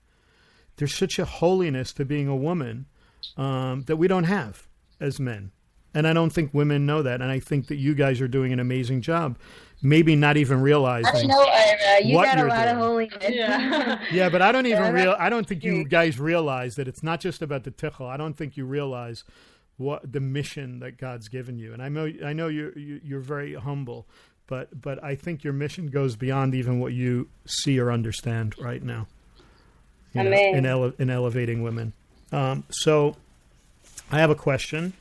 There's such a holiness to being a woman that we don't have as men. And I don't think women know that. And I think that you guys are doing an amazing job, maybe not even realizing I know, you what got you're a lot doing. of holiness. Yeah, but I don't think you guys realize that it's not just about the tichel. I don't think you realize what the mission that God's given you. And I know you're very humble, but I think your mission goes beyond even what you see or understand right now. In elevating women. So I have a question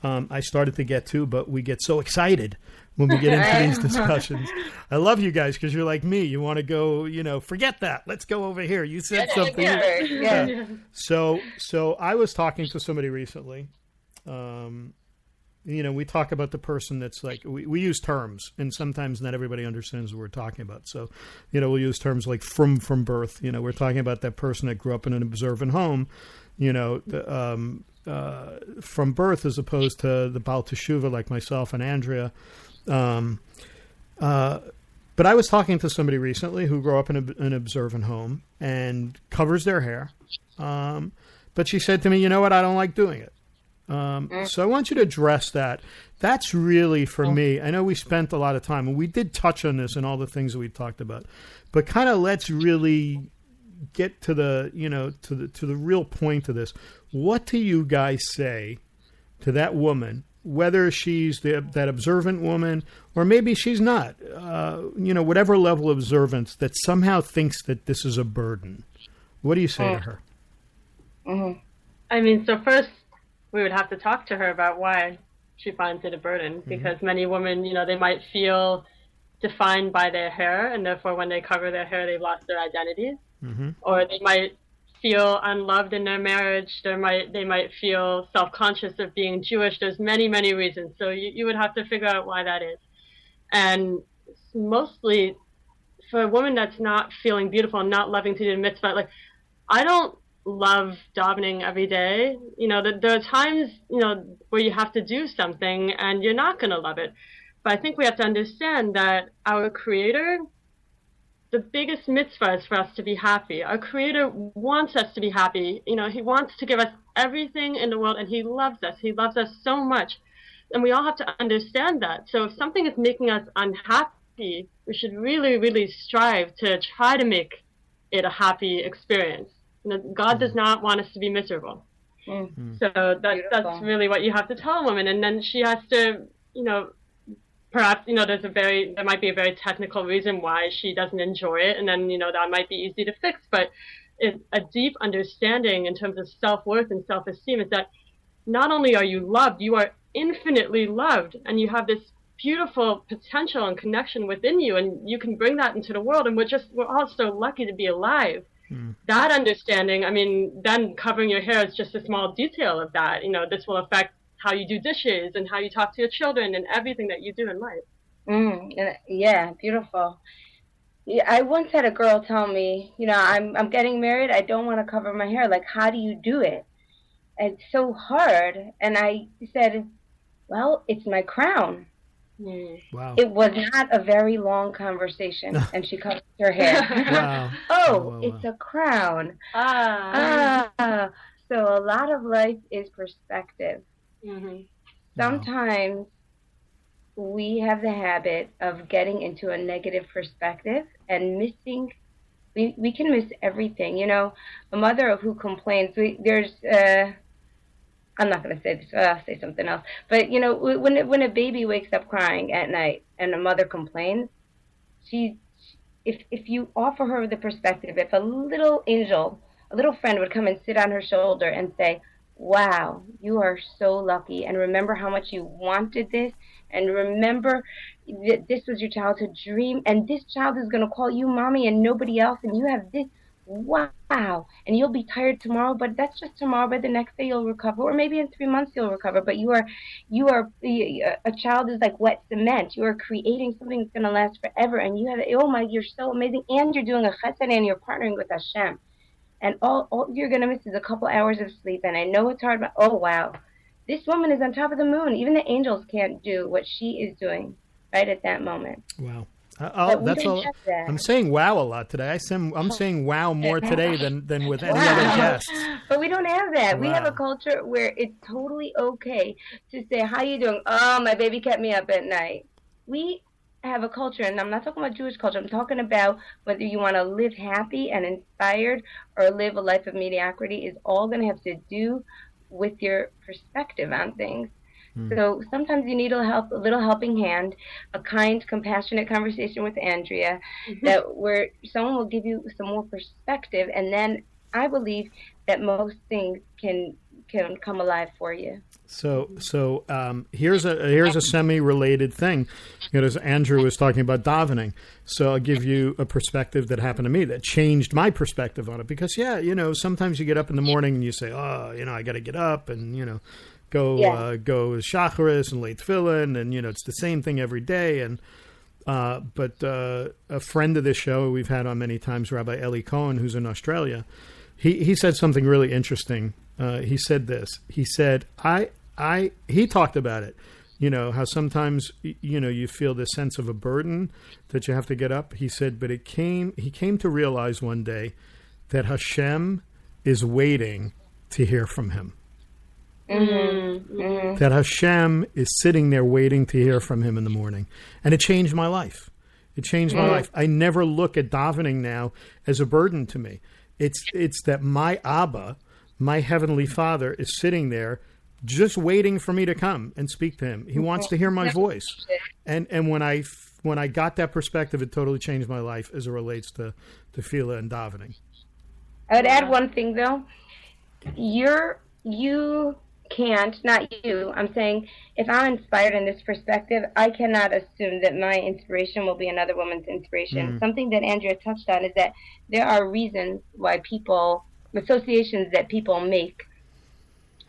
I started to get to, but we get so excited when we get into these discussions. I love you guys because you're like me. You want to go, forget that. Let's go over here. You said something. Yeah. So I was talking to somebody recently. We talk about the person that's like, we use terms, and sometimes not everybody understands what we're talking about. So, we'll use terms like from birth. We're talking about that person that grew up in an observant home, from birth, as opposed to the Baal Teshuva like myself and Andrea. But I was talking to somebody recently who grew up in an observant home and covers their hair. But she said to me, you know what, I don't like doing it. So I want you to address that. That's really, for me, I know we spent a lot of time, and we did touch on this and all the things that we talked about, but kind of let's really get to the, to the real point of this. What do you guys say to that woman, whether she's that observant woman, or maybe she's not, whatever level of observance, that somehow thinks that this is a burden? What do you say to her? Mm-hmm. I mean, so first, we would have to talk to her about why she finds it a burden, because many women, they might feel defined by their hair, and therefore when they cover their hair, they've lost their identity. Or they might feel unloved in their marriage. They might feel self-conscious of being Jewish. There's many, many reasons. So you would have to figure out why that is. And mostly for a woman that's not feeling beautiful and not loving to do the mitzvah, like, I don't love davening every day. There are times, where you have to do something and you're not going to love it. But I think we have to understand that our Creator, the biggest mitzvah is for us to be happy. Our Creator wants us to be happy. He wants to give us everything in the world, and He loves us. He loves us so much And we all have to understand that. So if something is making us unhappy, we should really, really strive to try to make it a happy experience. You know, God does not want us to be miserable. So that's really what you have to tell a woman. And then she has to, you know, perhaps, you know, there might be a very technical reason why she doesn't enjoy it. And then, you know, that might be easy to fix. But a deep understanding in terms of self-worth and self-esteem is that not only are you loved, you are infinitely loved, and you have this beautiful potential and connection within you, and you can bring that into the world, and we're all so lucky to be alive. That understanding, I mean, then covering your hair is just a small detail of that. You know, this will affect how you do dishes and how you talk to your children and everything that you do in life. Yeah, beautiful. Yeah, I once had a girl tell me, you know, I'm getting married, I don't want to cover my hair. Like, how do you do it? It's so hard. And I said, well, it's my crown. Wow. It was not a very long conversation, and she covered her hair. Wow. It's a crown. So a lot of life is perspective. Sometimes we have the habit of getting into a negative perspective and missing. We can miss everything. You know, a mother who complains. I'm not going to say this. I'll say something else. But, you know, when a baby wakes up crying at night and a mother complains, if you offer her the perspective, if a little angel, a little friend would come and sit on her shoulder and say, wow, you are so lucky, and remember how much you wanted this, and remember that this was your childhood dream, and this child is going to call you mommy and nobody else, and you have this. Wow. And you'll be tired tomorrow, but that's just tomorrow. But the next day you'll recover, or maybe in 3 months you'll recover. But a child is like wet cement. You are creating something that's going to last forever. And you're so amazing. And you're doing a chesed, and you're partnering with Hashem. And all you're going to miss is a couple hours of sleep. And I know it's hard, but oh, wow. This woman is on top of the moon. Even the angels can't do what she is doing right at that moment. Wow. That's all. I'm saying wow a lot today. I'm saying wow more today than with any other guests. But we don't have that. Wow. We have a culture where it's totally okay to say, how you doing? Oh, my baby kept me up at night. We have a culture, and I'm not talking about Jewish culture. I'm talking about whether you want to live happy and inspired or live a life of mediocrity is all going to have to do with your perspective on things. So sometimes you need a little helping hand, a kind, compassionate conversation with Andrea, where someone will give you some more perspective, and then I believe that most things can come alive for you. So here's a semi-related thing. You know, as Andrew was talking about davening, so I'll give you a perspective that happened to me that changed my perspective on it. Because you know, sometimes you get up in the morning and you say, oh, you know, I got to get up and you know. Go shacharis and late tefillin, and you know it's the same thing every day. And but a friend of this show we've had on many times, Rabbi Eli Cohen, who's in Australia, he said something really interesting. He said this. He said he talked about it. You know how sometimes you know you feel this sense of a burden that you have to get up. He said, but he came to realize one day that Hashem is waiting to hear from him. That Hashem is sitting there waiting to hear from him in the morning. And it changed my life. It changed my life. I never look at davening now as a burden to me. It's that my Abba, my Heavenly Father, is sitting there just waiting for me to come and speak to him. He wants to hear my voice. And when I got that perspective, it totally changed my life as it relates to tefillah and davening. I would add one thing, though. You can't, not you, I'm saying if I'm inspired in this perspective, I cannot assume that my inspiration will be another woman's inspiration. Something that Andrea touched on is that there are reasons why associations that people make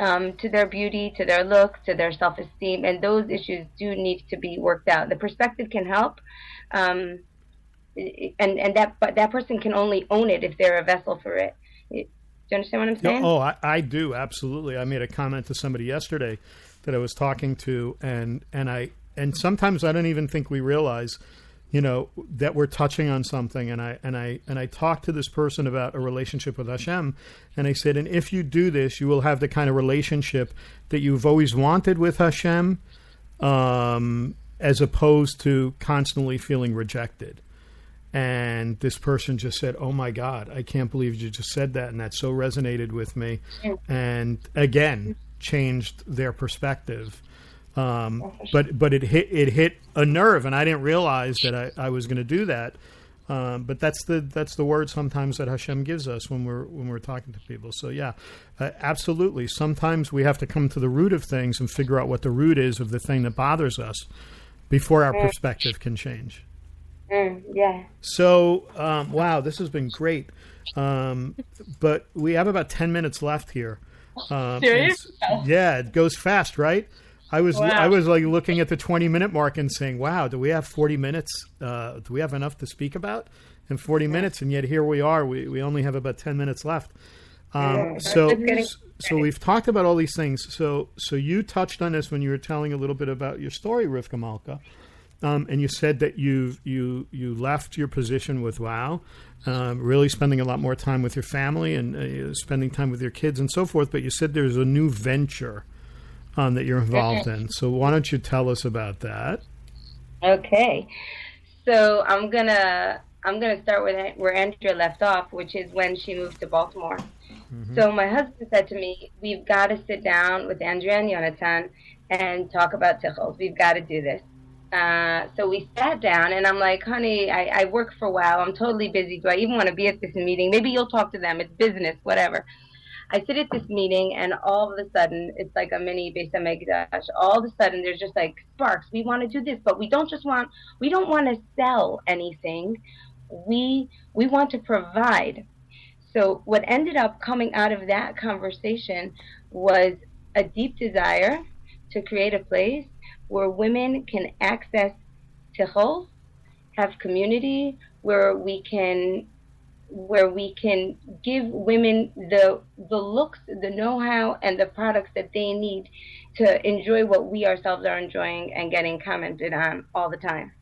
to their beauty, to their looks, to their self-esteem, and those issues do need to be worked out. The perspective can help, and that person can only own it if they're a vessel for it. Do you understand what I'm saying? Oh, I do, absolutely. I made a comment to somebody yesterday that I was talking to, and sometimes I don't even think we realize, you know, that we're touching on something. And I talked to this person about a relationship with Hashem, and I said, and if you do this, you will have the kind of relationship that you've always wanted with Hashem, as opposed to constantly feeling rejected. And this person just said, "Oh my God, I can't believe you just said that," and that so resonated with me, and again changed their perspective. But it hit a nerve, and I didn't realize that I was going to do that. But that's the word sometimes that Hashem gives us when we're talking to people. So yeah, absolutely. Sometimes we have to come to the root of things and figure out what the root is of the thing that bothers us before our perspective can change. Yeah. So, wow, this has been great. But we have about 10 minutes left here. Serious? Yeah, it goes fast, right? I was like looking at the 20-minute mark and saying, "Wow, do we have 40 minutes? Do we have enough to speak about in 40 minutes?" And yet here we are. We only have about 10 minutes left. So we've talked about all these things. So you touched on this when you were telling a little bit about your story, Rivka Malka. And you said that you left your position with WOW, really spending a lot more time with your family and spending time with your kids and so forth. But you said there's a new venture that you're involved in. So why don't you tell us about that? Okay, so I'm gonna start with where Andrea left off, which is when she moved to Baltimore. Mm-hmm. So my husband said to me, "We've got to sit down with Andrea and Yonatan and talk about tichels. We've got to do this." So we sat down, and I'm like, "Honey, I work for WOW. I'm totally busy. Do I even want to be at this meeting? Maybe you'll talk to them. It's business, whatever." I sit at this meeting, and all of a sudden, it's like a mini Beis HaMikdash. All of a sudden, there's just like sparks. We want to do this, but we don't want to sell anything. We want to provide. So what ended up coming out of that conversation was a deep desire to create a place where women can access tichol, have community, where we can give women the looks, the know-how, and the products that they need to enjoy what we ourselves are enjoying and getting commented on all the time.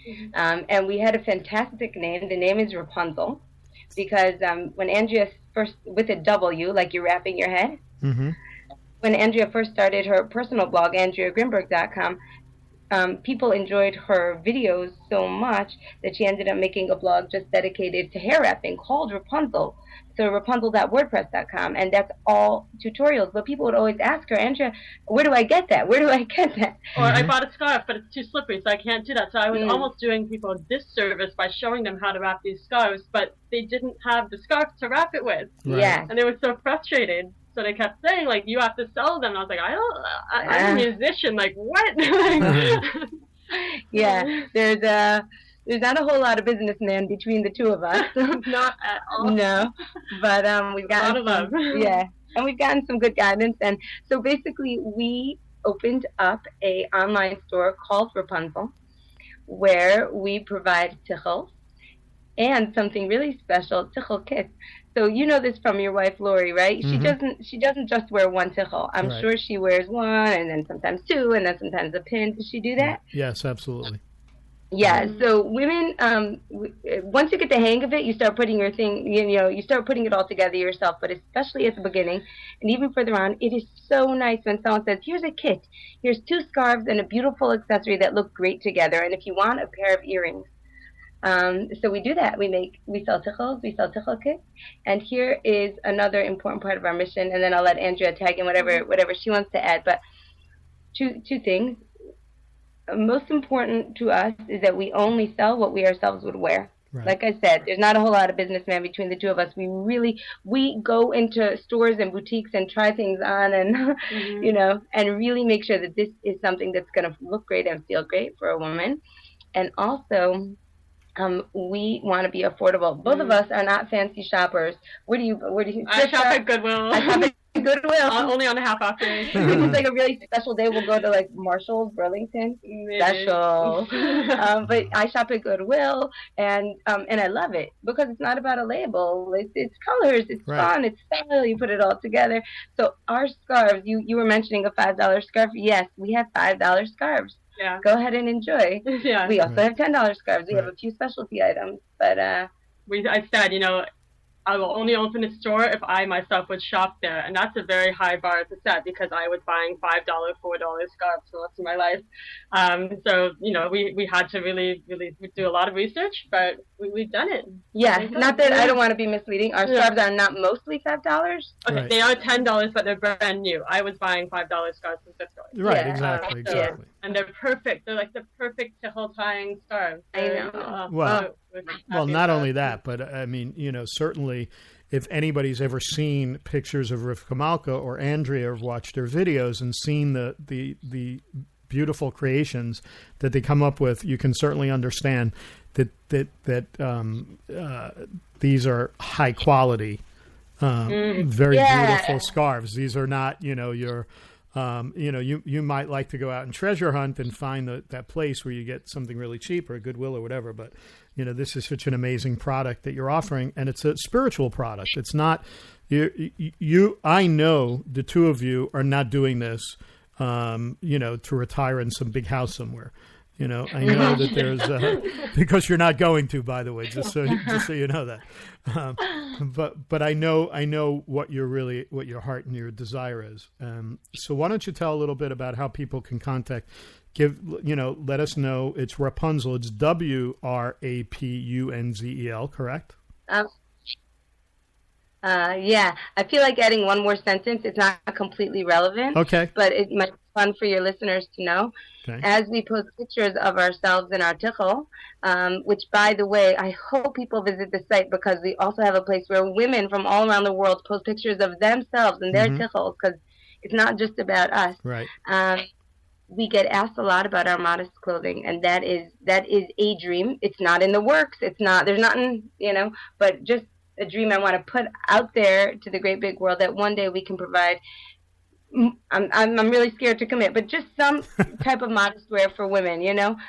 Mm-hmm. And we had a fantastic name. The name is Rapunzel, because when Andrea first, with a W, like you're wrapping your head, mm-hmm. When Andrea first started her personal blog, AndreaGrimberg.com, people enjoyed her videos so much that she ended up making a blog just dedicated to hair wrapping called Rapunzel. So Rapunzel.wordpress.com, and that's all tutorials. But people would always ask her, "Andrea, where do I get that? Where do I get that?" Or I bought a scarf, but it's too slippery, so I can't do that. So I was almost doing people a disservice by showing them how to wrap these scarves, but they didn't have the scarf to wrap it with. Right. Yeah. And they were so frustrated. So they kept saying, like, "You have to sell them." And I was like, I'm a musician. Like, what? Yeah, there's not a whole lot of businessmen between the two of us. Not at all. No, but we've gotten a lot of love. Yeah, and we've gotten some good guidance. And so basically, we opened up a online store called Rapunzel, where we provide tichel and something really special, tichel kits. So you know this from your wife Lori, right? Mm-hmm. She doesn't just wear one tichel. I'm sure she wears one, and then sometimes two, and then sometimes a pin. Does she do that? Yes, absolutely. Yeah. So women, once you get the hang of it, you start putting your thing. You start putting it all together yourself. But especially at the beginning, and even further on, it is so nice when someone says, "Here's a kit. Here's 2 scarves and a beautiful accessory that look great together. And if you want, a pair of earrings." So we do that. We sell tichels, we sell tichel kits, and here is another important part of our mission. And then I'll let Andrea tag in whatever she wants to add. But two things. Most important to us is that we only sell what we ourselves would wear. Right. Like I said, there's not a whole lot of businessmen between the two of us. We go into stores and boutiques and try things on, and mm-hmm. And really make sure that this is something that's going to look great and feel great for a woman. And also, we want to be affordable. Both of us are not fancy shoppers. Where do you? I shop at Goodwill. I shop at Goodwill. Only on a half-off day. If it's like a really special day, we'll go to like Marshall's, Burlington. Special. But I shop at Goodwill, and I love it because it's not about a label. It's colors, it's fun, it's style. You put it all together. So our scarves. You were mentioning a $5 scarf. Yes, we have $5 scarves. Yeah. Go ahead and enjoy. Yeah. We also have $10 scarves. We have a few specialty items, but I said, I will only open a store if I myself would shop there. And that's a very high bar to set because I was buying $5, $4 scarves for the rest of my life. So, we had to really, really do a lot of research, but we've done it. Yeah, not that I don't want to be misleading. Our scarves are not mostly $5. Okay, right. They are $10, but they're brand new. I was buying $5 scarves from Cisco. Right, exactly. And they're perfect. They're like the perfect Tehol tying scarves. I know. Well, not only that, but I mean, certainly if anybody's ever seen pictures of Rivka Malka or Andrea or watched their videos and seen the beautiful creations that they come up with, you can certainly understand that these are high quality, very beautiful scarves. These are not, your you might like to go out and treasure hunt and find that place where you get something really cheap or a Goodwill or whatever. But, this is such an amazing product that you're offering, and it's a spiritual product. It's not I know the two of you are not doing this, to retire in some big house somewhere. I know that there's because you're not going to, by the way, just so you know that. But I know what your heart and your desire is. So why don't you tell a little bit about how people can contact? Let us know. It's Rapunzel. It's WRAPUNZEL, correct? Yeah. I feel like adding one more sentence. It's not completely relevant. Okay. But it might be fun for your listeners to know. Okay. As we post pictures of ourselves in our tichel, which, by the way, I hope people visit the site because we also have a place where women from all around the world post pictures of themselves and their tichels, because it's not just about us. Right. We get asked a lot about our modest clothing, and that is a dream. It's not in the works. It's not. There's nothing, but just a dream I want to put out there to the great big world that one day we can provide. I'm really scared to commit, but just some type of modest wear for women,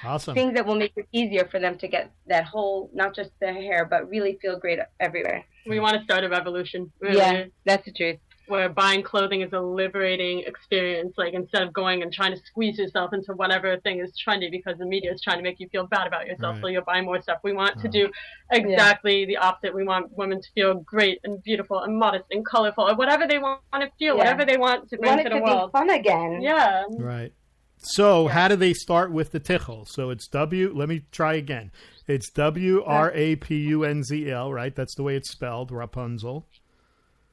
Awesome. Things that will make it easier for them to get that whole, not just the hair, but really feel great everywhere. We want to start a revolution. Really. Yeah, that's the truth. Where buying clothing is a liberating experience, like instead of going and trying to squeeze yourself into whatever thing is trendy because the media is trying to make you feel bad about yourself, so you'll buy more stuff. We want to do exactly the opposite. We want women to feel great and beautiful and modest and colorful, or whatever they want to feel, whatever they want to bring to the world. Be fun again. Yeah. Right. So how do they start with the tichel? So it's let me try again. It's WRAPUNZEL, right? That's the way it's spelled, Rapunzel.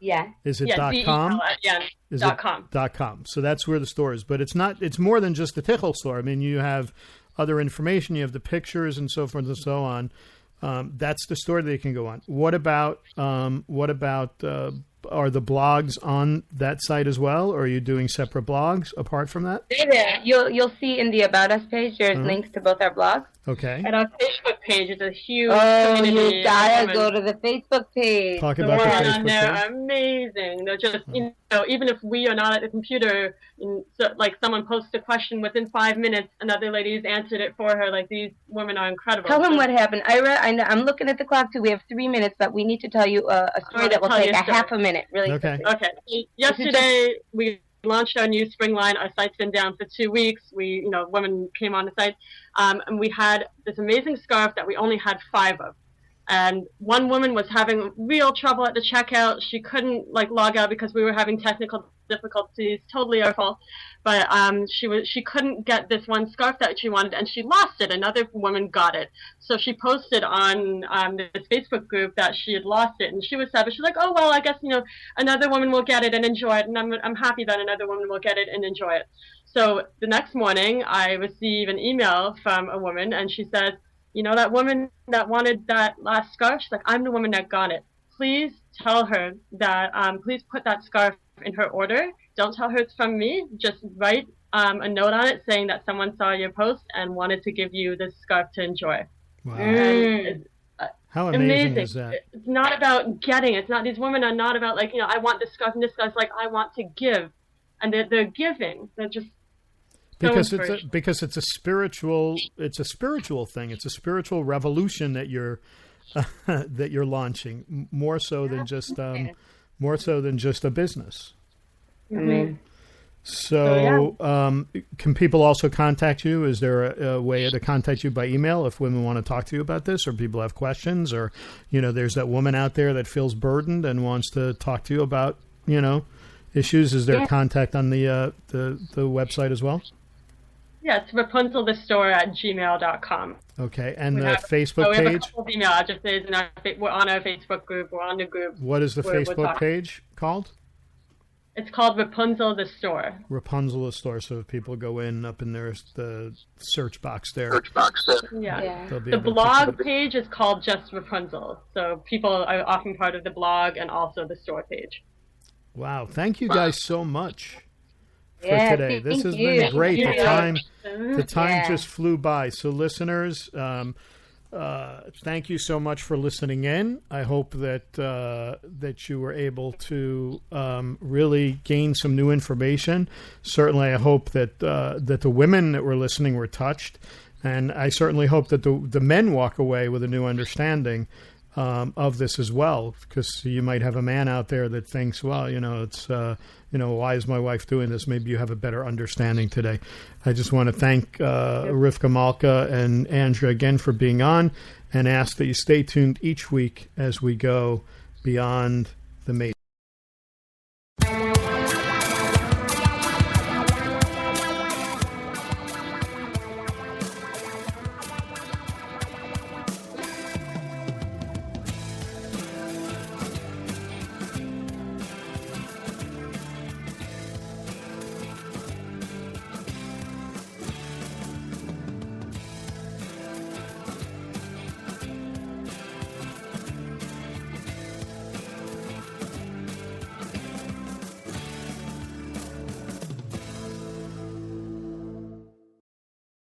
Yeah. Is it .com? Yeah. Is .com. It .com. So that's where the store is. But it's more than just the tichel store. I mean, you have other information. You have the pictures and so forth and so on. That's the store they can go on. What about are the blogs on that site as well, or are you doing separate blogs apart from that? They're there. You'll see in the About Us page, there's links to both our blogs. Okay. And our Facebook page is a huge community. You gotta go to the Facebook page. Talk about the Facebook on there page. Are amazing. They're just, even if we are not at the computer, like someone posts a question within 5 minutes, another lady's answered it for her. Like, these women are incredible. Tell them what happened. Ira, I'm looking at the clock too. We have 3 minutes, but we need to tell you a story that will take a half a minute. Really. Okay. Okay. Yesterday, we launched our new spring line. Our site's been down for 2 weeks. Women came on the site, and we had this amazing scarf that we only had 5 of. And one woman was having real trouble at the checkout. She couldn't log out because we were having technical difficulties. Totally our fault. But she couldn't get this one scarf that she wanted, and she lost it. Another woman got it. So she posted on this Facebook group that she had lost it, and she was sad. But she's like, "Oh well, I guess another woman will get it and enjoy it, and I'm happy that another woman will get it and enjoy it." So the next morning, I receive an email from a woman, and she says, that woman that wanted that last scarf, she's like, "I'm the woman that got it. Please tell her that, please put that scarf in her order. Don't tell her it's from me. Just write a note on it saying that someone saw your post and wanted to give you this scarf to enjoy." Wow. How amazing is that? It's not about getting. It's not, these women are not about I want this scarf, and this guy's like, I want to give. And they're giving. They're just because it's a spiritual thing. It's a spiritual revolution that you're launching, more so than just a business. Mm-hmm. So, can people also contact you? Is there a way to contact you by email if women want to talk to you about this, or people have questions, or, there's that woman out there that feels burdened and wants to talk to you about, issues? Is there contact on the website as well? Yeah, it's rapunzelthestore@gmail.com. Okay, and the Facebook page? We have a couple of email addresses, and we're on our Facebook group. We're on the group. What is the Facebook page called? It's called Rapunzel the Store. Rapunzel the Store. So if people go in up in the search box there. Yeah. The blog page is called just Rapunzel. So people are often part of the blog and also the store page. Wow. Thank you guys so much for today. This has been great. The time just flew by. So listeners, thank you so much for listening in. I hope that you were able to really gain some new information. Certainly, I hope that the women that were listening were touched, and I certainly hope that the men walk away with a new understanding of this as well. Because you might have a man out there that thinks, well, it's why is my wife doing this? Maybe you have a better understanding today. I just want to thank Rivka Malka and Andrea again for being on, and ask that you stay tuned each week as we go beyond the matrix.